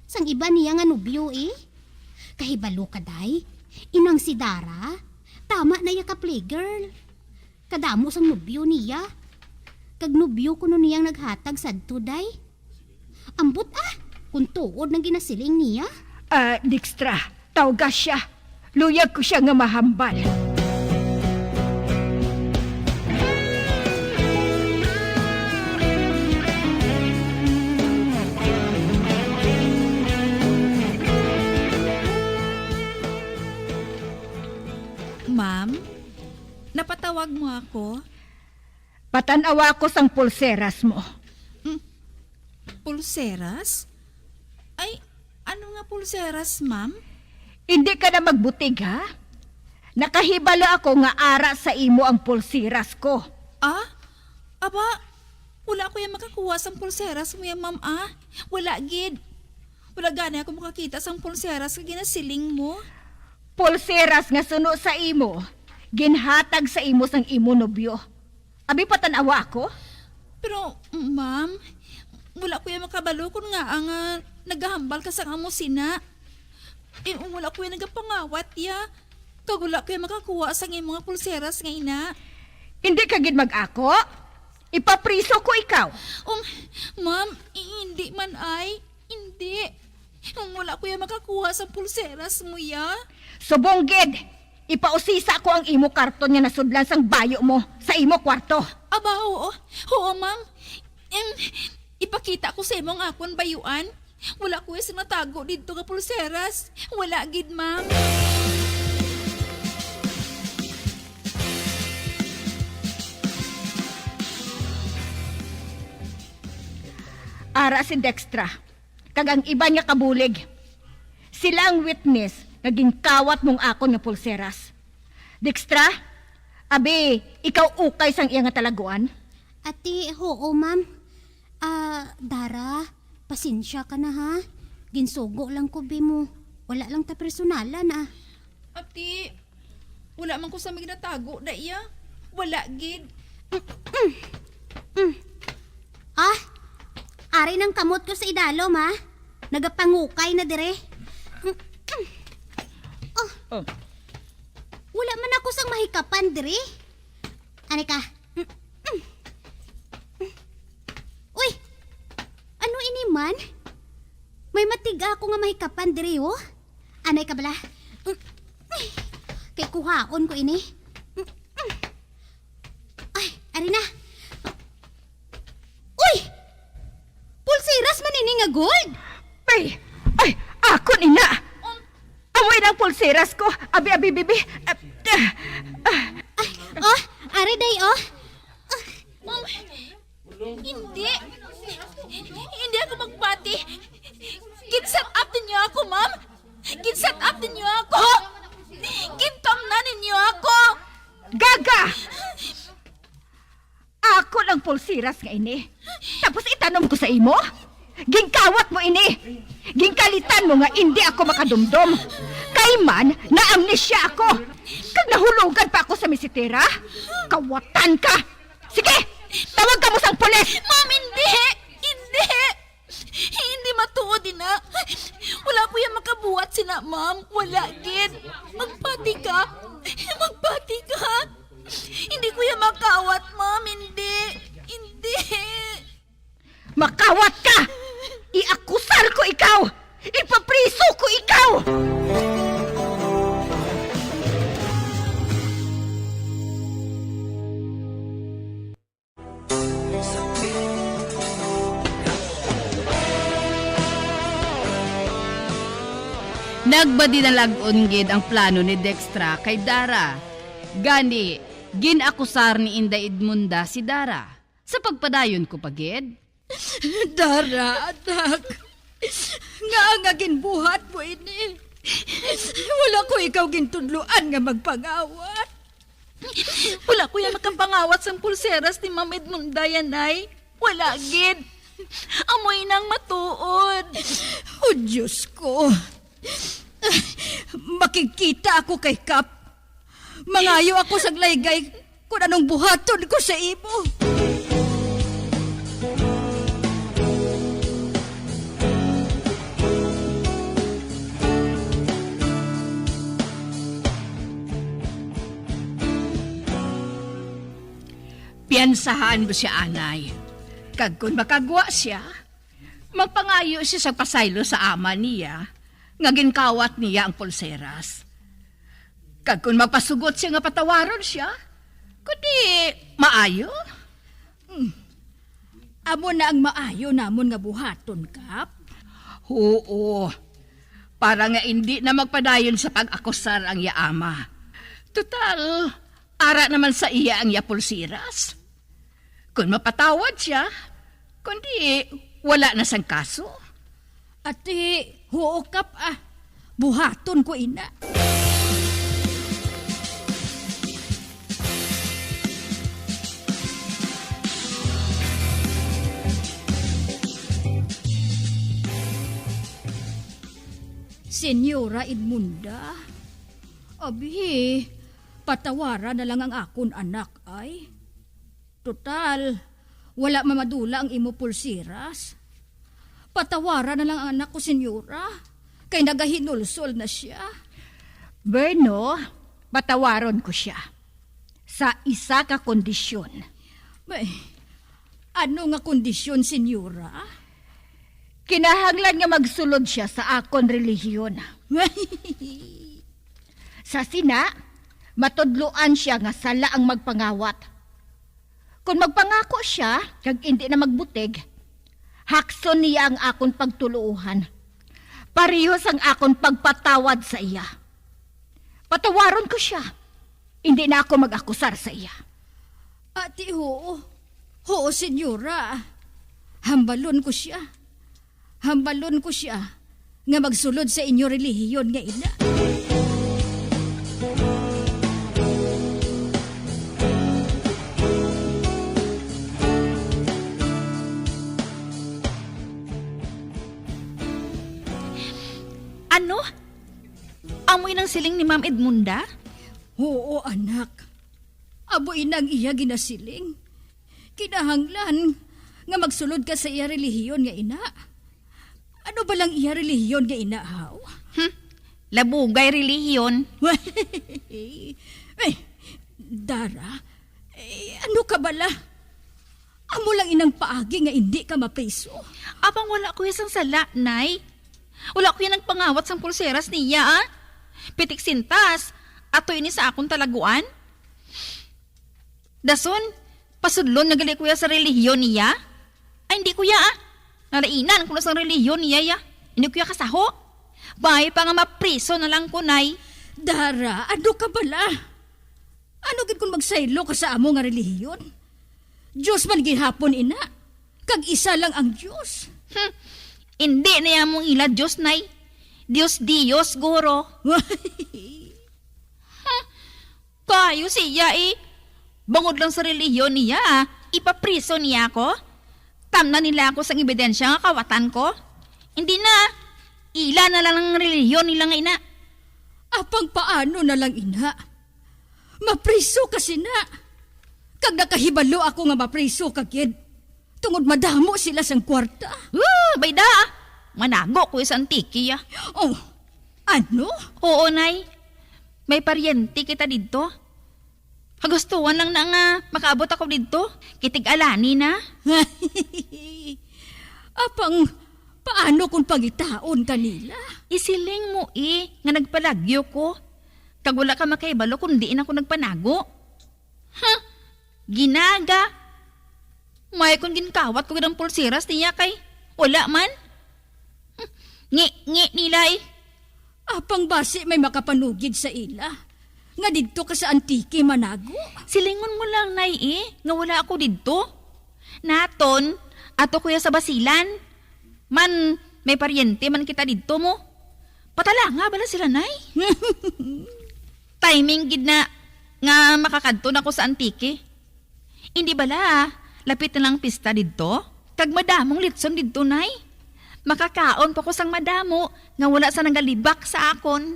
Sang iba niya nga nobyo Kahibalo ka, day. Inang si Dara, tama na ya ka playgirl. Kadamo sang nobyo niya. Kag nobyo kuno niyang naghatag sadto, day. Ambot kung tuod ng ginasiling niya. Dextra, tawga siya. Luyag ko siya nga mahambal. Ma'am, napatawag mo ako? Patanawa ko sang pulseras mo. Pulseras? Ay, ano nga pulseras, ma'am? Hindi ka na magbutig, ha? Nakahibala ako nga ara sa imo ang pulseras ko. Aba, wala ko yung makakuha sa pulseras mo yan, ma'am, Wala, gid. Wala gani ako makakita sa pulseras ka ginasiling mo. Pulseras nga suno sa imo, ginhatag sa imo sang imo nobyo. Abi patanawa ako? Pero, ma'am, wala ko yung makabalo kung nga ang naghahambal ka sa amo sina. Wala ko yung nagapangawat Kag wala ko yung makakuha sa mga pulseras nga ina. Hindi ka gid mag-ako? Ipapriso ko ikaw. Ma'am, hindi man ay. Hindi. Wala ko yung makakuha sa pulseras mo Subong gid. Ipausisa ko ang imo karton nga nasudlan sang bayo mo sa imo kwarto. Aba, oo. Oo, ma'am. Ipakita ko sa imo ang akon bayuan. Wala ko yung natago dito ka pulseras. Wala gid, ma'am. Ara si Dextra. Kag ang iba niya kabulig. Sila ang witness naging kawat mong akon nga pulseras. Dextra, abi, ikaw ukay sang iya nga talaguan? Ati, oo, ma'am. Dara, pasensya ka na, ha? Ginsugo lang ko, mo. Wala lang ta personalan, Ati, wala man ko sa mga natago na iya. Wala, gid. Ari ng kamot ko sa idalom, ha? Nagapangukay na dire. Wala man ako sang mahikapan dire. Ani ka? Uy! Ano ini man? May matiga ako nga mahikapan dire, oh. Anay ka bala? Kay kuhaon ko ini. Ay, ari na. Uy! Pulseras man ini nga gold. Ay, ako nina. Amoy ng pulseras ko. Abi, bibi. Ari day, oh. Ma'am, hindi ako magpati. Ginsat up ninyo ako, ma'am. Ginsat up ninyo ako. Gintam na ninyo ako. Gaga! Ako lang pulseras nga ini. Tapos itanom ko sa imo? Gingkawat mo ini. Gingkalitan mo nga hindi ako makadumdum. Kay man, na-amnesia ako. Kag nahulugan pa ako sa misitera. Kawatan ka. Sige, tawag ka mo sang pulis. Ma'am, hindi. Hindi matuod na. Wala ko yung makabuhat sina, ma'am. Wala, gid. Magpati ka. Hindi ko yung makawat, ma'am. Hindi. Makawat ka! Iakusar ko ikaw! Ipapriso ko ikaw! Nagbadi na lag-on gid ang plano ni Dextra kay Dara. Gani, ginakusar ni Inday Edmunda si Dara. Sa pagpadayon ko pagid. Dara, anak. Nga ginbuhat mo ini. Wala ko ikaw gintudluan nga magpangawat. Wala ko yung makapangawat sa pulseras ni Ma'am Edmunda, yanay. Wala, gid. Amoy nang matuod. Oh, Diyos ko. Makikita ako kay Kap. Mangayo ako sa glaygay kung anong buhaton ko sa imo. Piyansahan mo siya, anay. Kag kung makagwa siya, magpangayo siya sa pasaylo sa ama niya, nga ginkawat niya ang pulseras. Kag kung magpasugot siya nga patawaron siya, kundi maayo. Amo na ang maayo namon nga buhaton, Kap. Oo. Para nga hindi na magpadayon sa pag-akusar ang yaama. Total, ara naman sa iya ang yapulsiras. Kung mapatawad siya, kundi wala na sang kaso. Ati, huo Kap buhaton ko ina. Senyora Edmunda, abi, patawaran na lang ang akon anak ay. Total, wala mamadula ang imo pulsiras. Patawaran na lang ang anak ko, senyora, kay nagahinulsol na siya. Bueno, patawaron ko siya. Sa isa ka kondisyon. May, ano nga kondisyon, senyora? Kinahanglan nga magsulod siya sa akon relihiyon. Sa sina, matudluan siya nga sala ang magpangawat. Kung magpangako siya, kag hindi na magbutig, hakson niya ang akon pagtuluuhan. Parehos ang akon pagpatawad sa iya. Patawaron ko siya. Hindi na ako mag-akusar sa iya. Ati, oo. Oo, senyora. Hambalon ko siya. Nga magsulod sa inyo relihiyon nga ina. Ano? Amoy ng siling ni Ma'am Edmunda? Oo, anak. Aboy nang iya ginasiling. Kinahanglan nga magsulod ka sa iya relihiyon nga ina. Ano ba lang iya relihiyon nga ina, haw? Labugay relihiyon. Dara, ano ka bala? Amo lang inang paagi nga hindi ka mapriso. Apang wala ko isang sala, nay. Wala ko yan nagpangawat sang pulseras niya, ah. Pitik sintas, ato ini sa akong talaguan. Dason, pasudlon nagali kuya sa relihiyon niya. Ay, hindi kuya, ah. Narainan ko na sa relihiyon niya, ya. Hindi kuya kasaho. Bahay pa nga mapriso na lang ko, nay. Dara, ano ka bala? Ano gid kung magsaylo ka sa amo nga relihiyon? Diyos man gihapon ina. Kag isa lang ang Diyos. Hindi na yan mong ila Diyos, nay. Diyos, guro. Kayo siya eh. Bangod lang sa relihiyon niya, ipapriso niya ako. Tamna nila ako sa ebidensya nga kawatan ko. Hindi na. Ila na lang ang relihiyon nila nga ina. Apang paano na lang ina? Mapriso kasi na. Kag nakahibalo ako nga mapriso kagid. Tungod madamo sila sang kwarta. Bayda. Manago ko isang tiki, ya. Oh, ano? Oo, nay. May paryente kita dito. Kagustuhan lang na nga makaabot ako dito. Kitig-alani na. Apang, paano kung pagitaon kanila? Isiling mo nga nagpalagyo ko. Kag wala ka makaibalo kung diin ako nagpanago. Ginaga. May kung ginkawat ko ng pulseras niya kay wala man. Ngi nila eh. Apang basi may makapanugid sa ila. Nga didto ka sa antike manago. Silingon mo lang, nay nga wala ako didto. Naton, ato kuya sa basilan. Man, may paryente man kita didto mo. Patala nga bala sila, nay. Timing gid na nga makakadto na ko sa antike. Hindi bala, lapit na lang pista didto. Kag madamong litson didto, nay. Makakaon pa ko sang madamo nga wala sa nagalibak sa akon.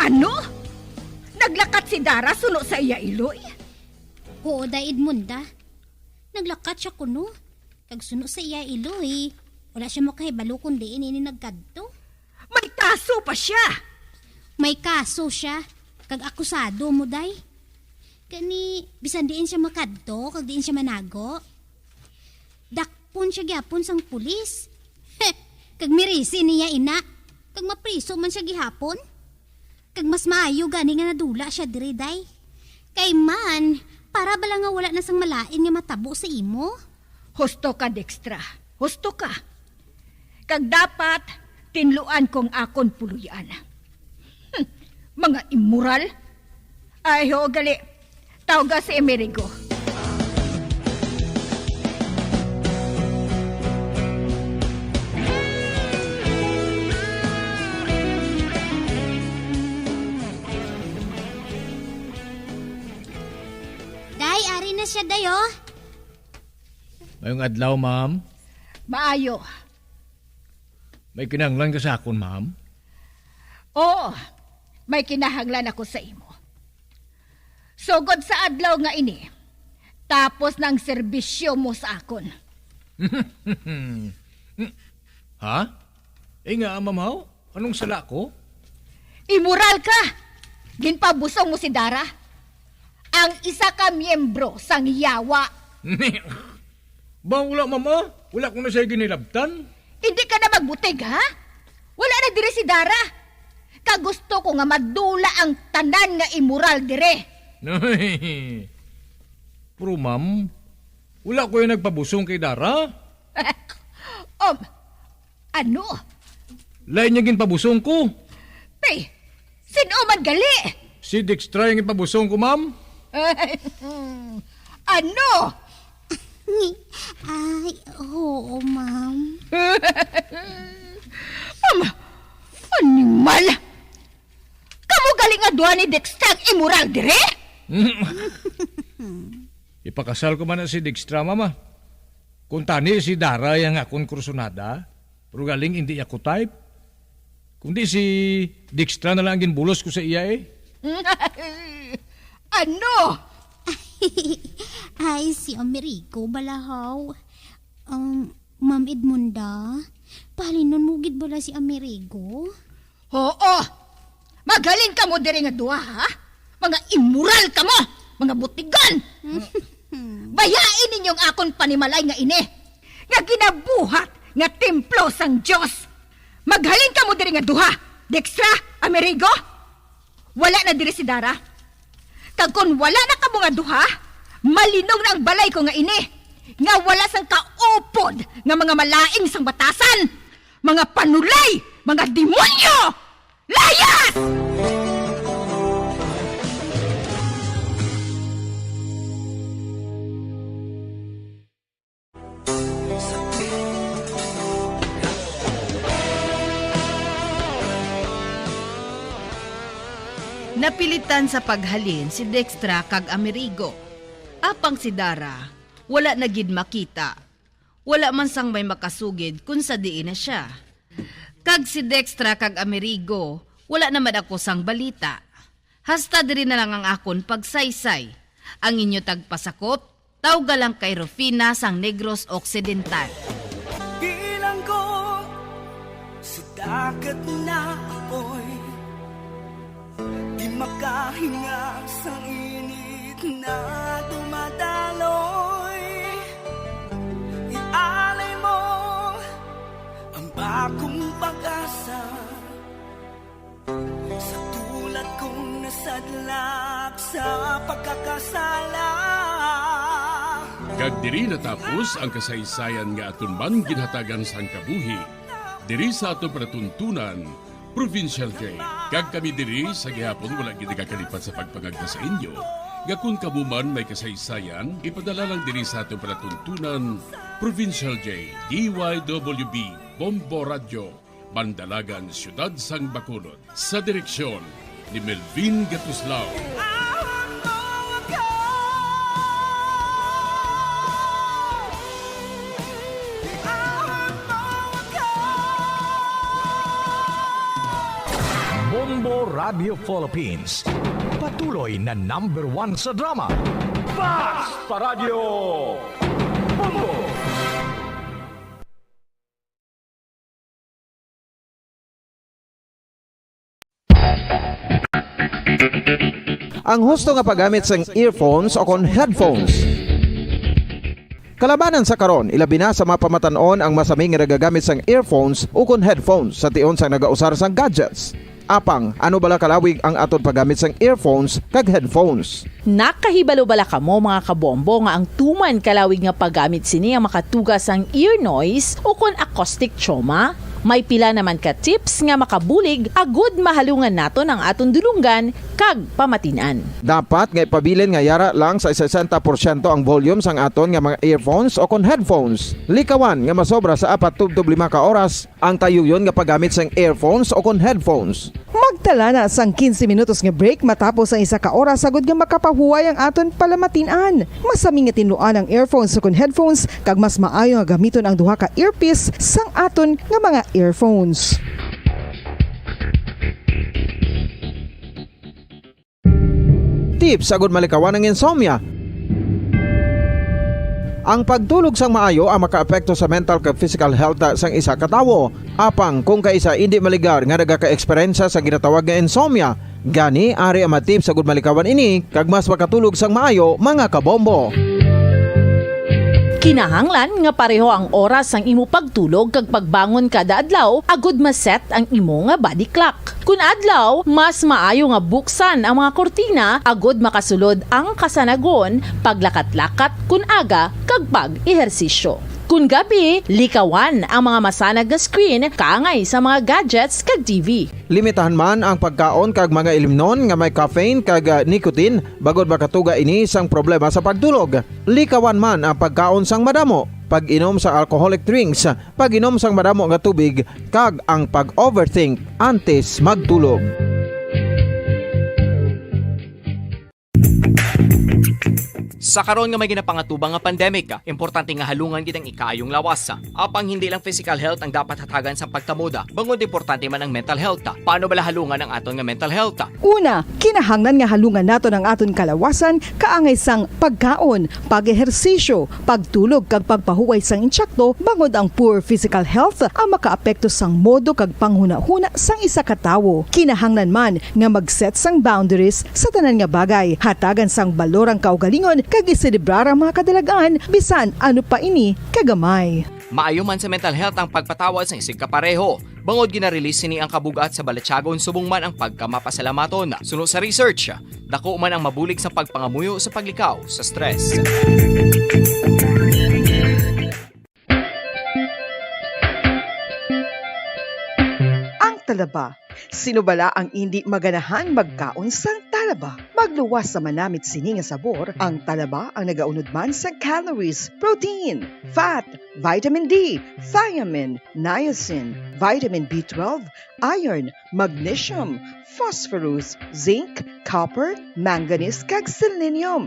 Ano? Naglakat si Dara suno sa iya iloy? Oo, daid munda. Naglakat siya kuno. Kag suno sa iya iloy. Wala siya makahibalo kundi ini nagkadto. May kaso pa siya. May kaso siya. Kag akusado mo, day. Kani, bisan diin siya makadto, kag diin siya manago. Dakpon siya gyapon sang pulis. Kag mirisi niya ina. Kag mapriso man siya gihapon. Kag mas maayo gani nga nadula siya diri, day. Kay man, para bala nga wala na sang malain nga matabo sa imo. Husto ka, Dextra. Husto ka. Kag dapat, tinluan kong akon puluyan. Mga immoral. Ay, ho, gali. Tawga si Amerigo. Day, ari na siya, day, oh. Ngayong adlaw, ma'am. Maayo. May kinahanglan ka sa akon, ma'am. Oo, may kinahanglan ako sa imo. Sugod sa adlaw nga ini, tapos ng serbisyo mo sa akon. Ha? Nga, ma'am, anong sala ko? Immoral ka! Ginpabusong mo si Dara. Ang isa ka miyembro sang yawa. Ba, wala, mama? Wala ko na siya ginilabtan. Hindi ka na magbutig, ha? Wala na dire si Dara. Kagusto ko nga madula ang tanan nga immoral dire. Pero, ma'am, wala ko yung nagpabusong kay Dara. Ano? Lain niya ginpabusong ko. Sino man gali? Si Dextra yung ginpabusong ko, ma'am. Ano? Ay, oo, ma'am. Animal! Kamu galing adwa ni Dexter immoral dire? Ipakasal ko man na si Dextra, mama. Kung tani si Dara yang akong kursunada, pero galing hindi ako type. Kundi si Dijkstra na lang ginbulos ko sa iya eh. Ano? Ay, si Amerigo balahaw. Ma'am Edmunda, palinon mo gid bala si Amerigo? Oo! Magaling ka mo diri nga duha, ha? Mga immoral ka mo! Mga butigan! Bayain ninyong akon panimalay nga ini! Nga ginabuhat nga templo sang Diyos! Magaling ka mo diri nga duha! Dijkstra, Amerigo? Wala na diri si Dara. Kag kung wala na ka mo nga duha, malinong na ang balay ko nga ini! Nga wala sang kaupod nga mga malaing sang batasan! Mga panulay! Mga demonyo! Layas! Napilitan sa paghalin si Dijkstra kag Amerigo. Apang si Dara, wala na gid makita. Wala man sang may makasugid kung sa diin na siya. Kag si Dijkstra kag Amerigo, wala naman ako sang balita. Hasta diri na lang ang akon pagsaysay. Ang inyo tagpasakop, tawga lang kay Rufina sang Negros Occidental. Bilang ko sa dagat na apoy, di makahinga sa init na dumadaloy. Ialay mo ang bagong pag-asa sa tulad kong nasadlak sa pagkakasala. Kag diri natapos ang kasaysayan nga aton man ginhatagan sang kabuhi. Diri sa aton panatuntunan, Provincial J. Kag kami diri sa gihapon wala gid nakakalipat sa pagpangagda sa inyo. Gakun kabuman may kasaysayan, ipadala lang diri sa aton panatuntunan, Provincial J. DYWB Bombo Radio, Bandalagan, Siyudad sang Bacolod. Sa direksyon ni Melvin Gatuslao. Bombo Radio Philippines. Patuloy na #1 sa drama. Basta Radio Bombo! Ang husto nga paggamit sang earphones o kon headphones. Kalabanan sa karon, ilabi na sa mga pamatanon ang masaming nga nagagamit sang earphones o kon headphones sa tion sang nagausar sang gadgets. Apang, ano bala kalawig ang aton paggamit sang earphones kag headphones? Nakahibalo bala kamo mga kabombo nga ang tuman kalawig nga paggamit sini ang makatugas ang ear noise o kon acoustic trauma? May pila naman ka tips nga makabulig agud mahalungan naton ang aton dulunggan kag pamatinan. Dapat nga ipabilin nga yara lang sa 60% ang volume sang aton nga mga earphones o kon headphones. Likawan nga masobra sa 4 to 5 ka oras ang tayuyon nga paggamit sang earphones o kon headphones. Magtala na sang 15 minutos nga break matapos ang 1 ka oras sagud nga makapahuway ang aton palamatinan. Masami nga tinluan ang earphones o kon headphones kag mas maayo nga gamiton ang duha ka earpiece sang aton nga mga earphones. Tips sagud malikawan ang insomnia. Ang pagtulog sang maayo ang makaapekto sa mental kag physical health sang isa ka tawo. Apang kung kaisa hindi maligar nga nagaka-eksperyensya sa ginatawag nga insomnia, gani ari ang matip sagud malikawan ini kag mas makatulog sang maayo mga kabombo. Kinahanglan nga pareho ang oras sang imo pagtulog kag pagbangon kada adlaw agud maset ang imo nga body clock. Kun adlaw, mas maayo nga buksan ang mga kortina agud makasulod ang kasanagon, paglakat-lakat kun aga kag pag-ehersisyo. Kun gabi, likawan ang mga masanag nga screen kaangay sa mga gadgets kag TV. Limitahan man ang pagkaon kag mga ilimnon nga may caffeine kag nicotine bagod makatuga ini sang problema sa pagtulog. Likawan man ang pagkaon sang madamo, pag-inom sa alcoholic drinks, pag-inom sang madamo nga tubig kag ang pag-overthink antes magtulog. Sa karon nga may ginapangatubang nga pandemic, importante nga halungan gid ang ikaayong lawas. Apang hindi lang physical health ang dapat hatagan sa pagtamuda, bangod importante man ang mental health. Paano bala halungan ang aton nga mental health? Una, kinahanglan nga halungan nato ng aton kalawasan kaangay sang pagkaon, pag-ehersisyo, pagtulog kag pagpahuway sang insyakto bangod ang poor physical health ang makaapekto sang modo kag panghuna-huna sang isa ka tawo. Kinahanglan man nga mag-set sang boundaries sa tanan nga bagay, hatagan sang balorang kaugalingon kag iselebrar ang mga kadalagaan bisan ano pa ini kagamay. Maayo man sa mental health ang pagpatawad sa isig kapareho. Bangod gina-release ni ang kabugat sa Balatyagon subong man ang pagkamapasalamaton. Sunod sa research, dako man ang mabulig sa pagpangamuyo sa paglikaw sa stress. Ang talaba. Sino bala ang hindi maganahan magkaon sang talaba? Magluwas sa manamit sini nga sabor, ang talaba ang nagaunod man sa calories, protein, fat, vitamin D, thiamine, niacin, vitamin B12, iron, magnesium, phosphorus, zinc, copper, manganese kag selenium.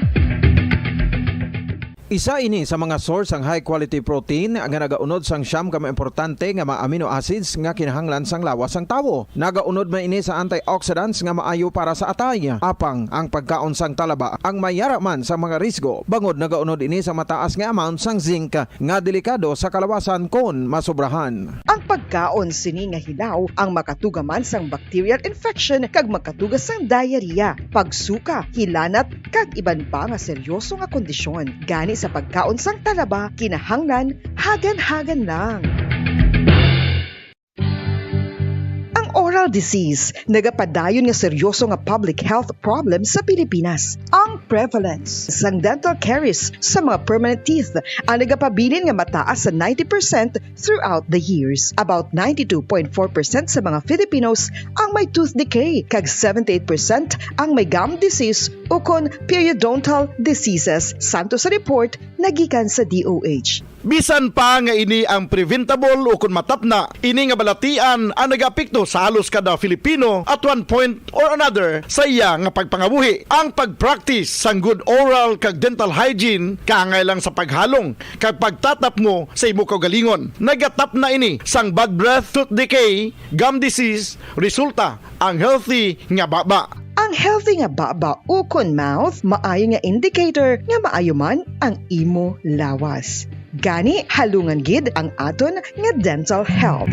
Isa ini sa mga source ang high quality protein nga nagaunod sang siyam ka importante nga mga amino acids nga kinahanglan sang lawas sang tawo. Nagaunod man ini sa antioxidants nga maayo para sa atay. Apang ang pagkaon sang talaba ang mayara man sa mga risgo. Bangod nagaunod ini sa mataas nga amount sang zinc nga delikado sa kalawasan kon masobrahan. Ang pagkaon sini nga hilaw ang makatugaman sang bacterial infection kag makatugas sang diarrhea, pagsuka, hilanat kag iban pa nga seryoso nga kondisyon. Gani sa pagkaon sang talaba, kinahanglan hagan-hagan lang. Oral disease, nagapadayon nga seryoso nga public health problem sa Pilipinas. Ang prevalence sang dental caries sa mga permanent teeth ang nagapabilin nga mataas sa 90% throughout the years. About 92.4% sa mga Filipinos ang may tooth decay, kag 78% ang may gum disease o kon periodontal diseases, santo sa report nagikan sa DOH. Bisan pa nga ini ang preventable o kung matapna, ini nga balatian ang nagapikto sa halos kada Filipino at one point or another sa iya nga pagpangabuhi. Ang pagpractice sang good oral kag dental hygiene kaangay lang sa paghalong kag pagtatap mo sa imo kaugalingon. Nagatap na ini sang bad breath, tooth decay, gum disease, resulta ang healthy nga baba. Ang healthy nga baba o kon mouth maayo nga indicator nga maayo man ang imo lawas. Gani halungan gid ang aton nga dental health.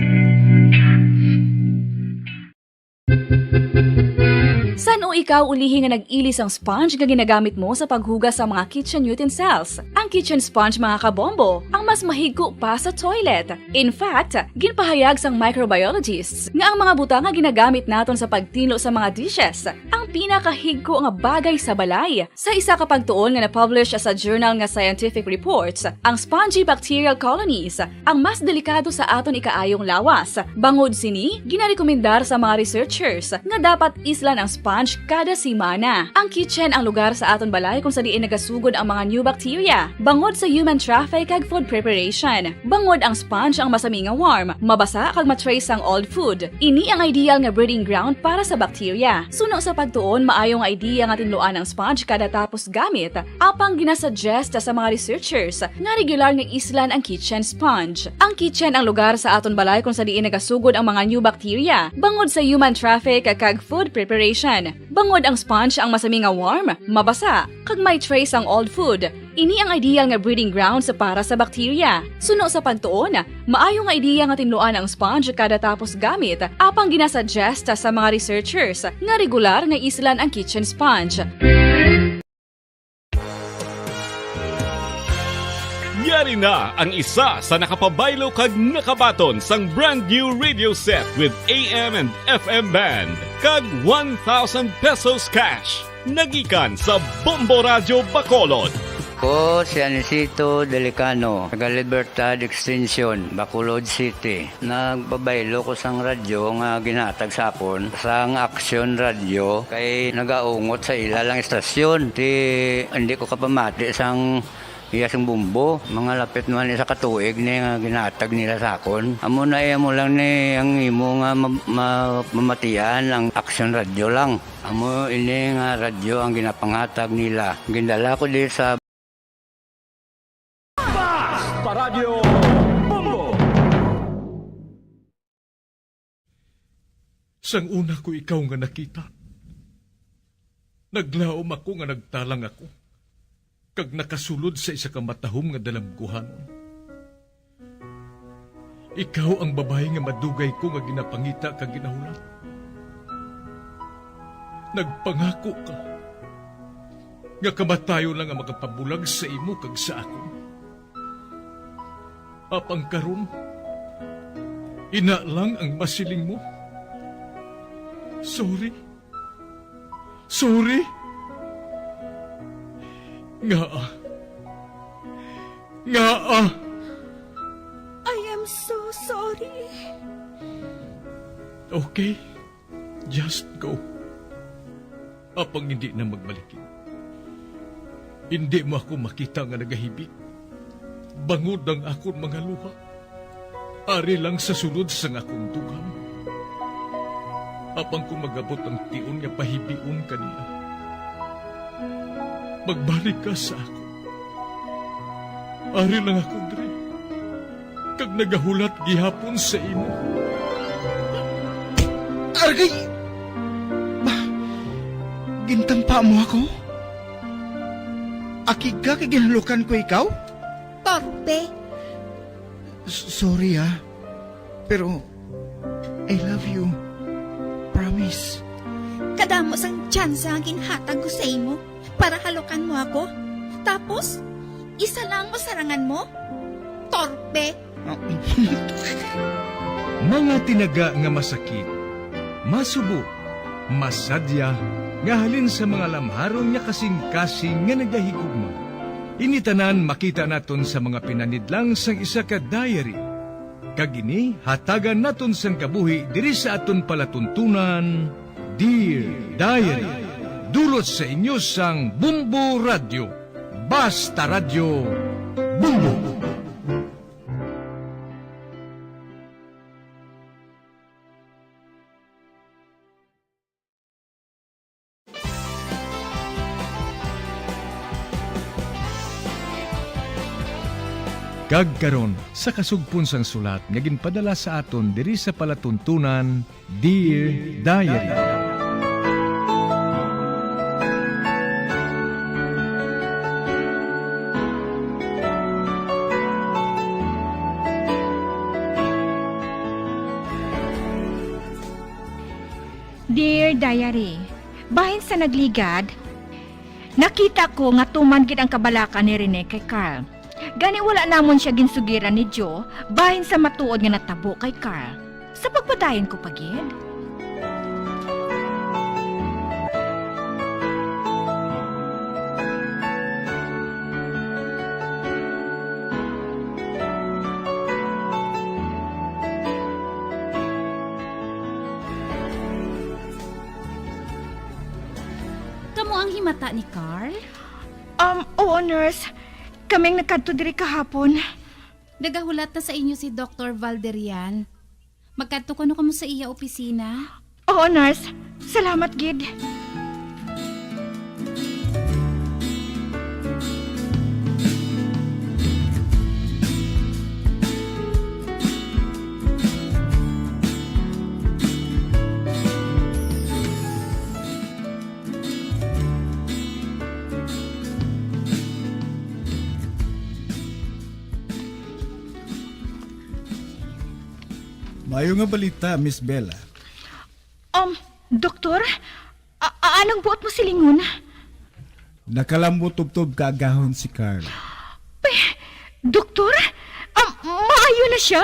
San o ikaw ulihi nga nag-ilis ang sponge nga ginagamit mo sa paghugas sa mga kitchen utensils? Ang kitchen sponge mga kabombo, ang mas mahigko pa sa toilet. In fact, ginpahayag sang microbiologists nga ang mga butang nga ginagamit naton sa pagtilo sa mga dishes ang pinakahigko nga bagay sa balay. Sa isa ka pagtuon nga na-publish sa journal nga Scientific Reports, ang spongy bacterial colonies ang mas delikado sa aton ikaayong lawas. Bangod sini, ginarekomendar sa mga researchers nga dapat islan ang sponge kada semana. Ang kitchen ang lugar sa aton balay kung sa diin nagasugod ang mga new bacteria. Bangod sa human traffic kag food preparation. Bangod ang sponge ang masami nga warm, mabasa kag matrace ang old food. Ini ang ideal nga breeding ground para sa bacteria. Suno sa pagtuon, maayong idea nga tinluan ang sponge kada tapos gamit. Apang ginasuggest sa mga researchers nga regular nga islan ang kitchen sponge. Ang kitchen ang lugar sa aton balay kung sa diin nagasugod ang mga new bacteria. Bangod sa human traffic kag food preparation. Bangod ang sponge ang masami nga warm, mabasa, kag may trace ang old food. Ini ang ideal nga breeding ground sa para sa bacteria. Suno sa pagtuon, maayo nga idea nga tinluan ang sponge kada tapos gamit, apang ginasuggest sa mga researchers nga regular nga islan ang kitchen sponge. Yari na ang isa sa nakapabaylo kag nakabaton sang brand new radio set with AM and FM band kag 1,000 pesos cash. Nagikan sa Bombo Radio Bacolod. Ko si Anisito Delicano, taga Libertad Extension, Bacolod City. Nagbabaylo ko sang radyo nga ginatag sapon sang Action Radio kay nagaungot sa ilalang estasyon. Hindi ko kapamati sang iyasang bumbo, mga lapit naman sa katuig ni nga ginatag nila sakon. Amo na mo lang ni ang imo nga mamatian ang Action Radio lang. Amo ini nga radyo ang ginapangatag nila. Gindala ko di sa Radio Bumbo. Sang una ko ikaw nga nakita. Naglaom ako nga nagtalang ako. Kag nakasulod sa isa ka matahom nga dalamguhan. Ikaw ang babae nga madugay ko nga ginapangita kag ginahulat. Nagpangako ka nga kamatayo lang ang makapabulag sa imo kag sa ako. Apang karon, ina lang ang masiling mo. Sorry. Sorry. Nga. I am so sorry. Okay, just go. Apang hindi na magbalikin. Hindi mo ako makita nga nagahibik. Bangod ang akong mga luha. Ari lang sa sulod sa akong tugang. Apang kung magabot ang tiun nga pahibiun kanila. Magbalik ka sa ako. Ari lang ako, Dre. Kag nagahulat gihapon sa imo. Argay! Gintampa mo ako? Akig ka kay ginalukan ko ikaw? Torpe. Sorry pero I love you. Promise. Kadamo sang tsansa ang ginhatag ko sa imo para halukan mo ako. Tapos, isa lang masarangan mo? Torpe. Mga tinaga nga masakit, masubo, masadya, nga halin sa mga lamharon nga kasing-kasing nga nagahigugma. Initanan makita naton sa mga pinanidlang sang isa ka diary. Kagini, hatagan naton sang kabuhi diri sa aton palatuntunan, Dear Diary. Dulot sa inyo sang Bumbo Radio. Basta Radio Bumbo. Kagkaron sa kasugpon sang sulat nga ginpadala sa aton diri sa palatuntunan, Dear Diary. Dear Diary, bahin sa nagligad, nakita ko nga tuman gid ang kabalakan ni Rene kay Carl. Gani wala namon siya ginsugiran ni Joe bahin sa matuod nga natabo kay Carl. Sa pagpadayon ko pagid. Kamo ang himata ni Carl? Oo, nurse. Kaming nakadto diri kahapon. Nagahulat na sa inyo si Dr. Valderian. Magkadto ko no kamo sa iya opisina. Oo, nurse. Salamat, gid. Mayo nga balita, Miss Bella. Doktor? Anong buot mo silingon? Nakalambot tubtob kaagahon si Carl. Doktor? Maayo na siya?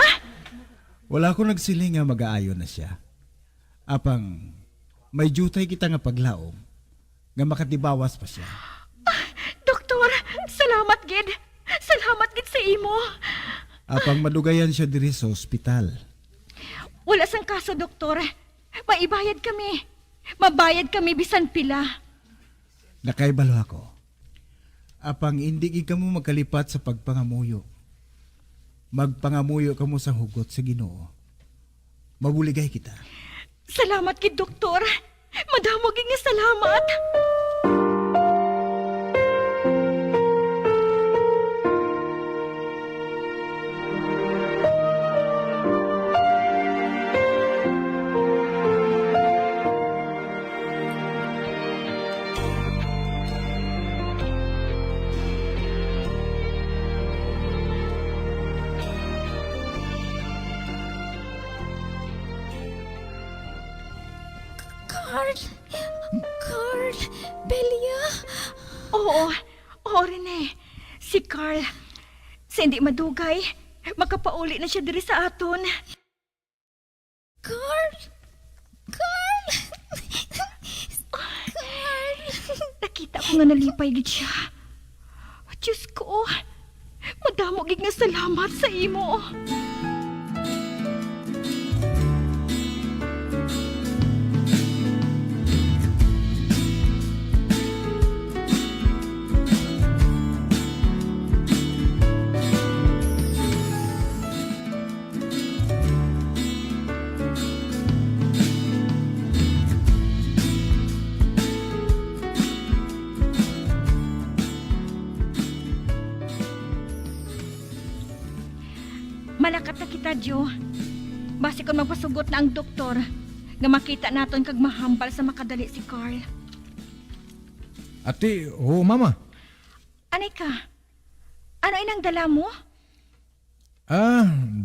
Wala ko nagsiling nga mag-aayo na siya. Apang, may jutay kita nga paglaom nga makatibawas pa siya. Doktor, salamat gid. Salamat gid sa imo. Apang madugayan siya diri sa ospital. Wala sang kaso, doktor. Maibayad kami. Mabayad kami bisan pila. Nakaibalo ako. Apang hindi ka mo magkalipat sa pagpangamuyo. Magpangamuyo ka mo sa hugot sa Ginoo. Mabuligay kita. Salamat kid doktor. Madamo gid nga salamat. Carl, Belia. Oo, Rene. Si Carl. Sa hindi madugay, makapauli na siya diri sa aton. Carl! Nakita ko nga nalipay gid siya. Diyos ko, madamo gid nga salamat sa imo. Malakat na kita, Jo. Basi kung magpasugot na ang doktor, nga makita naton kag mahambal sa makadali si Carl. Ate, mama. Anay ka? Ano inang dala mo?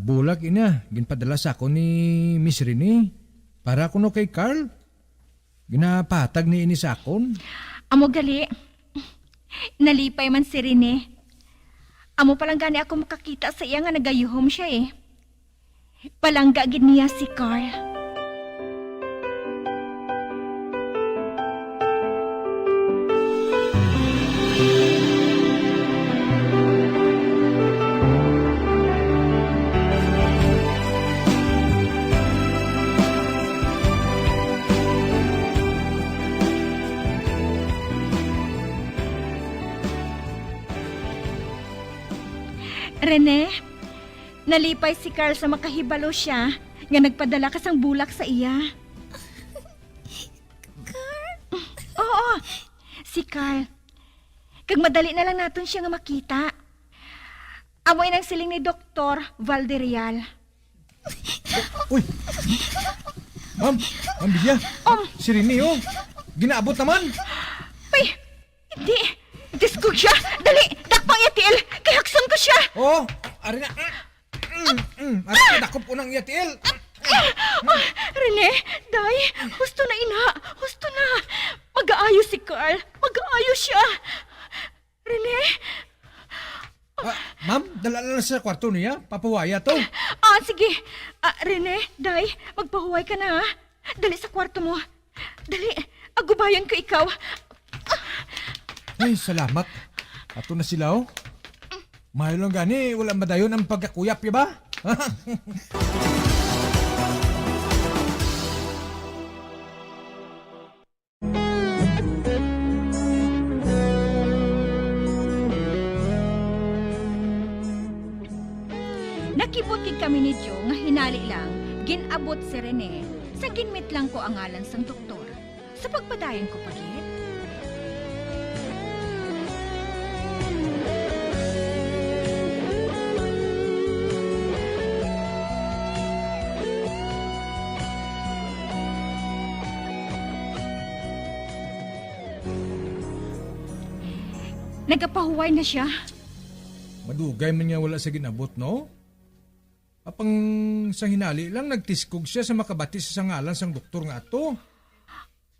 Bulag ina. Ginpadala sa ako ni Miss Rene. Para kuno kay Carl. Ginapatag ni ini sa akon. Amo gali. Nalipay man si Rene. Amo palang gani ako makakita sa iya nga nagayuhom siya eh. Palangga gid niya si Carl. Rene, nalipay si Carl sa makahibalo siya nga nagpadala ka sang bulak sa iya. Carl? Oo, si Carl. Kag madali na lang naton siya nga makita. Amoy nang siling ni Dr. Valdereal. Uy! Ma'am Bilya. Si Rene, ginaabot naman. Ay, hindi. Diskug siya. Dali, dakpang yatil. Kay hakson ko siya. Ari na. Ari na, dakop unang yatil. Rene, day, husto na ina. Husto na. Mag-aayo si Carl. Mag-aayo siya. Rene? Ma'am, dala na sa kwarto niya. Papahuaya to. Sige. Rene, day, magpahuway ka na. Dali sa kwarto mo. Dali, agubayan ko ikaw. Ay, salamat. Ato na sila, Mahal lang gani, wala madayon ang pagkakuyap, ba? Nakibutid kami ni Jo nga hinali lang, ginabot si Rene, sa ginmit lang ko ang ngalan sang doktor. Sa pagpadayon ko pagit. Nagapahuway na siya. Madugay man nga wala sa ginabot, no? Apang sa hinali lang nagtiskog siya sa makabatis sa ngalan sang doktor nga ato.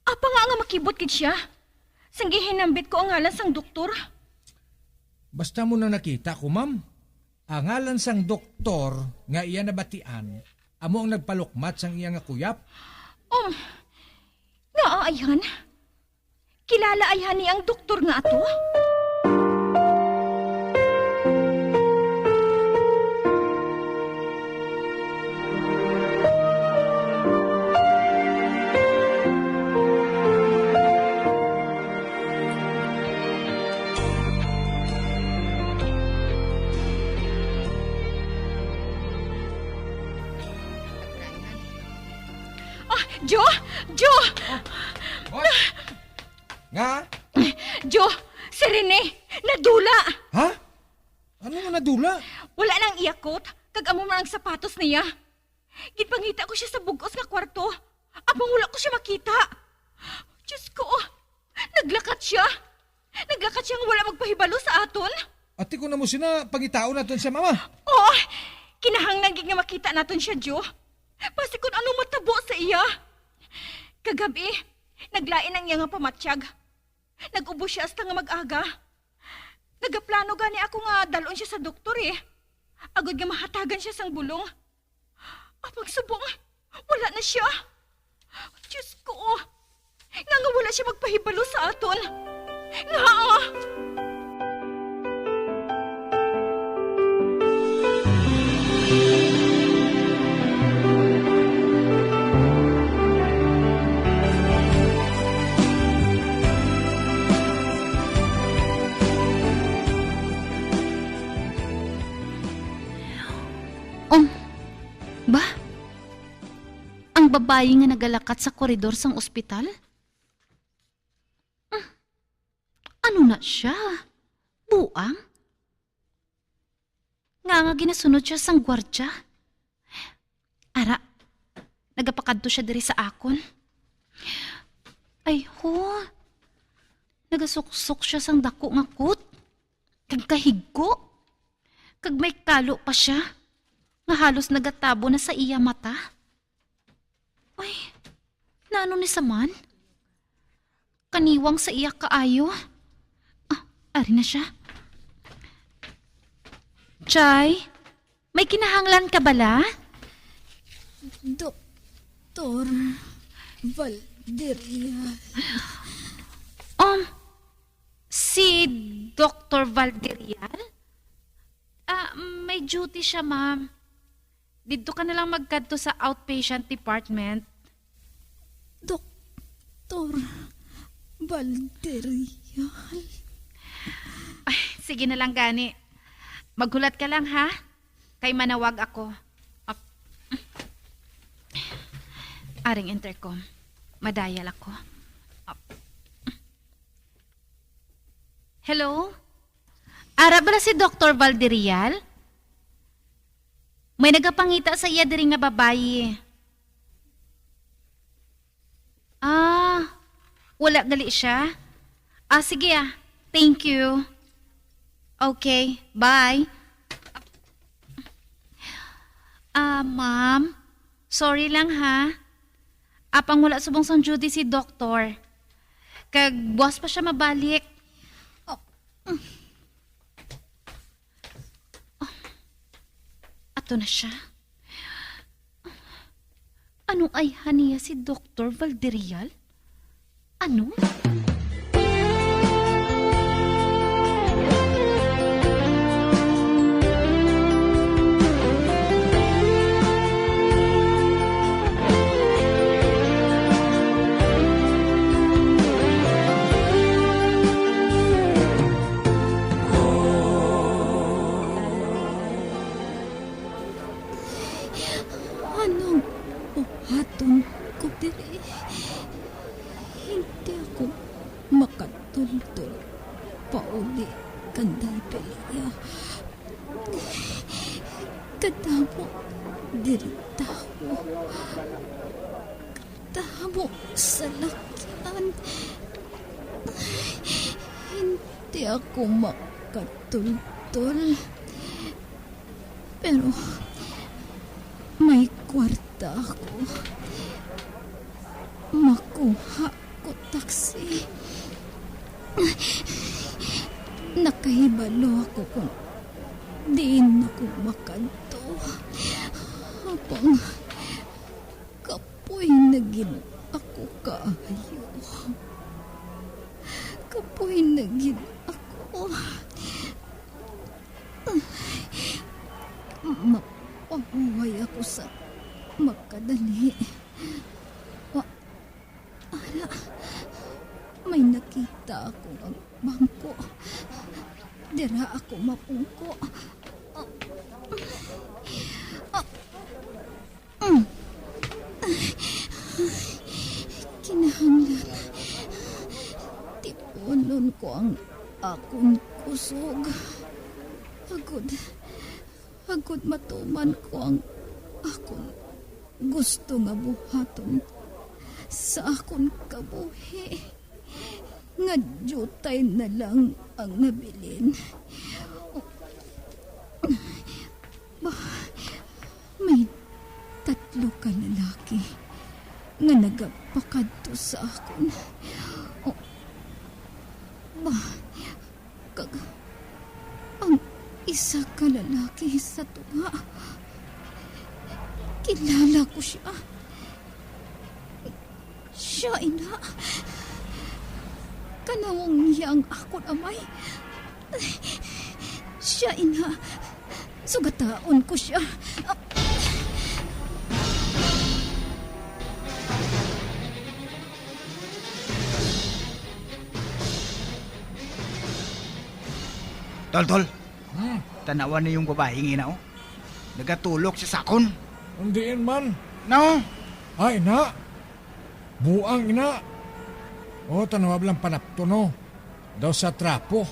Apa nga makibot kid siya? Sanggi hinambit ko ang ngalan sang doktor. Basta mo na nakita ko, ma'am. Ang ngalan sang doktor nga iya nabatian, amo ang nagpalukmat sang iya nga kuyap. Naaayan? Kilala ayan ni ang doktor nga ato? Jo! Nga? Jo! Si Rene! Nadula! Ha? Ano nga nadula? Wala nang iyakot. Kag-amo man ang sapatos niya. Gitpangita ko siya sa bugos nga kwarto. Apang wala ko siya makita. Diyos ko! Naglakat siya! Naglakat siyang wala magpahibalo sa aton. Ate ko na mo sina pagitao naton siya, mama. Oo! Kinahanglan nga makita naton siya, Jo. Basi kung anong matabo sa iya. Kagabi, Naglain ang iyang pamatsyag. Nag-ubo siya hasta nga mag-aga. Nagaplano gani ako nga dalon siya sa doktor eh. Agad nga mahatagan siya sang bulong. Apag subong, wala na siya. Diyos ko, nga wala siya magpahibalo sa aton. Nga Ba? Ang babae nga nagalakat sa koridor sang ospital? Ano na siya? Buang? Nga ginasunod siya sang gwardya. Ara, nagapakadto siya diri sa akon. Ay ho, nagasuksok siya sang dako nga kot. Kag kahigko. Kag may kalo pa siya. Nga halos nagatabo na sa iya mata. Ay, naano ni Saman? Kaniwang sa iya kaayo. Ari na siya. Chay, may kinahanglan ka bala? Doktor Valderia. Si Dr. Valderial? May duty siya, ma'am. Dito ka nalang magkadto sa outpatient department. Doktor Valderia. Ay, sige na lang gani. Maghulat ka lang ha. Kay manawag ako. Aring intercom. Madayal ako. Hello? Ara ba si Dr. Valderial? May nagapangita sa iya diri nga babayi. Wala gali siya? Sige Thank you. Okay, bye. Ma'am, sorry lang ha. Apang wala subong sang duty si doktor. Kag buwas pa siya mabalik. Ato na siya. Anong ayhan niya si Dr. Valderial? Ano? Anong buhaton ko diri? Hindi ako makatultol pauli kanday pelya. Kadamo diri tao. Kadamo sa lakyan. Hindi ako makatultol. Pero may kwarta ako. Makuha ko taksi. Nakahibalo ako kung diin ako makanto. Habang kapoy na gin ako kaayo. Kapoy na gin ako. Mapahuway ako sa magkadali. Ala, may nakita ako ang bangko. Dira ako mapungko. Kinahanglan. Tipunon ko ang akong kusog. Agod matuman ko ang akong gusto nga buhaton sa akong kabuhi. Nga jutay na lang ang nabilin. May 3 ka lalaki nga nga nagapakadto sa akon. O, ba, kag ang isa ka lalaki sa tuwa. Kilala ko siya. Siya ina. Kanawong niya ang akon amay. Siya ina. Sugataon ko siya. Tol. Tanawan niyo yung babaeng ina, oh. Nagatulok sa sakon. Undiin man. No? Ay, ina. Buang ina. O, tanawab lang panapto, no. Daw sa trapo.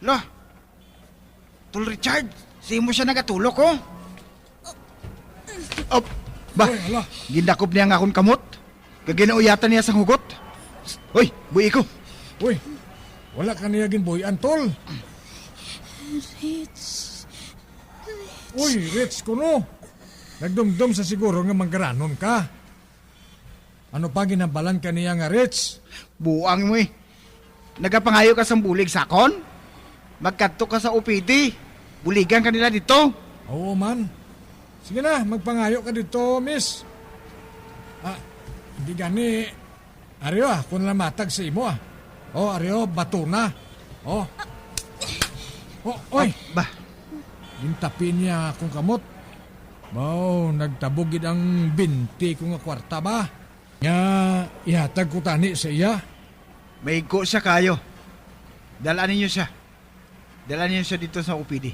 Lo. Tol Richard, simo siya nagatulok, oh. Op, ba? Gindakop niya nga akong kamot. Kaginauyatan niya sa hugot. Uy, buhi ko. Uy, wala ka niya ginbuyan, tol. Rich. Uy, Rich kuno. Nagdumdum sa siguro nga manggaranon ka. Ano pa ginabalan ka niya nga, Rich? Buang mo eh. Nagapangayo ka sa bulig sakon? Magkadto ka sa OPD. Buligan ka nila dito. Oo man. Sige na, magpangayo ka dito, miss. Hindi gani. Aryo kung lamatag sa imo Aryo, bato na. Oy. Ba? Gintapin niya akong kamot. Nagtabugid ang binti ko nga kwarta ba? Nga, ihatag ko tani sa iya. May ko siya kayo. Dalaan ninyo siya. Dalaan niyo siya dito sa OPD.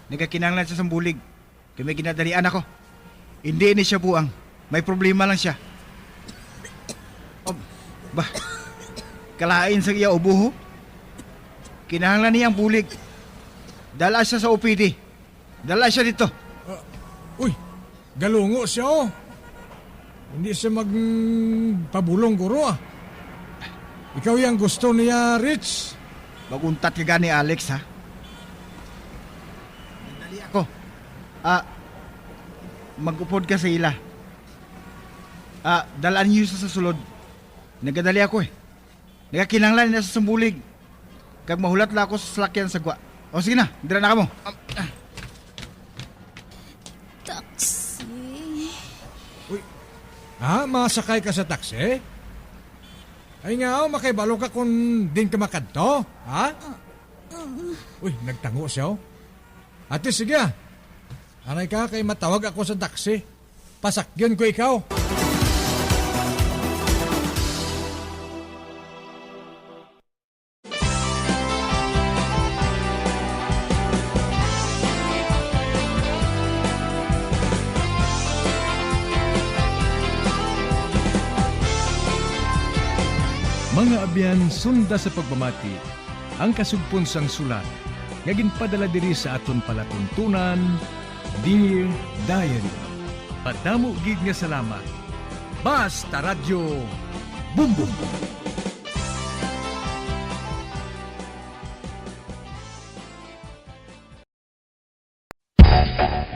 Nagakinanglan siya sa bulig. Kaya may ginadalian ako. Hindi ni siya buang. May problema lang siya. Ba? Kalain sa iya ubuho. Kinahanglan niya ang bulig. Dala siya sa OPD. Dala siya dito. Uy, galungo siya Hindi siya magpabulong guro Ikaw yung gusto niya, Rich. Maguntat ka gani, Alex, ha? Dali ako. Mag-upod ka sa ila. Dalaan niyo sa sulod. Nagadali ako Nagakinanglan na sa sambulig. Kag mahulat la ako sa salakyan sa gwa. O sige na, dira na ka mo. Taxi. Uy, masakay ka sa taxi? Ay nga, makaibalo ka kung din ka makadto, ha? Uy, nagtango siya, Ate, sige Aray ka, kay matawag ako sa taxi. Pasakyan ko ikaw. Mga abyan, sunda sa pagpamati, ang kasugpon sang sulat, nga ginpadala diri sa aton palatuntunan, Dear Diary. Padamo gid nga salamat. Basta Radyo Bumbum.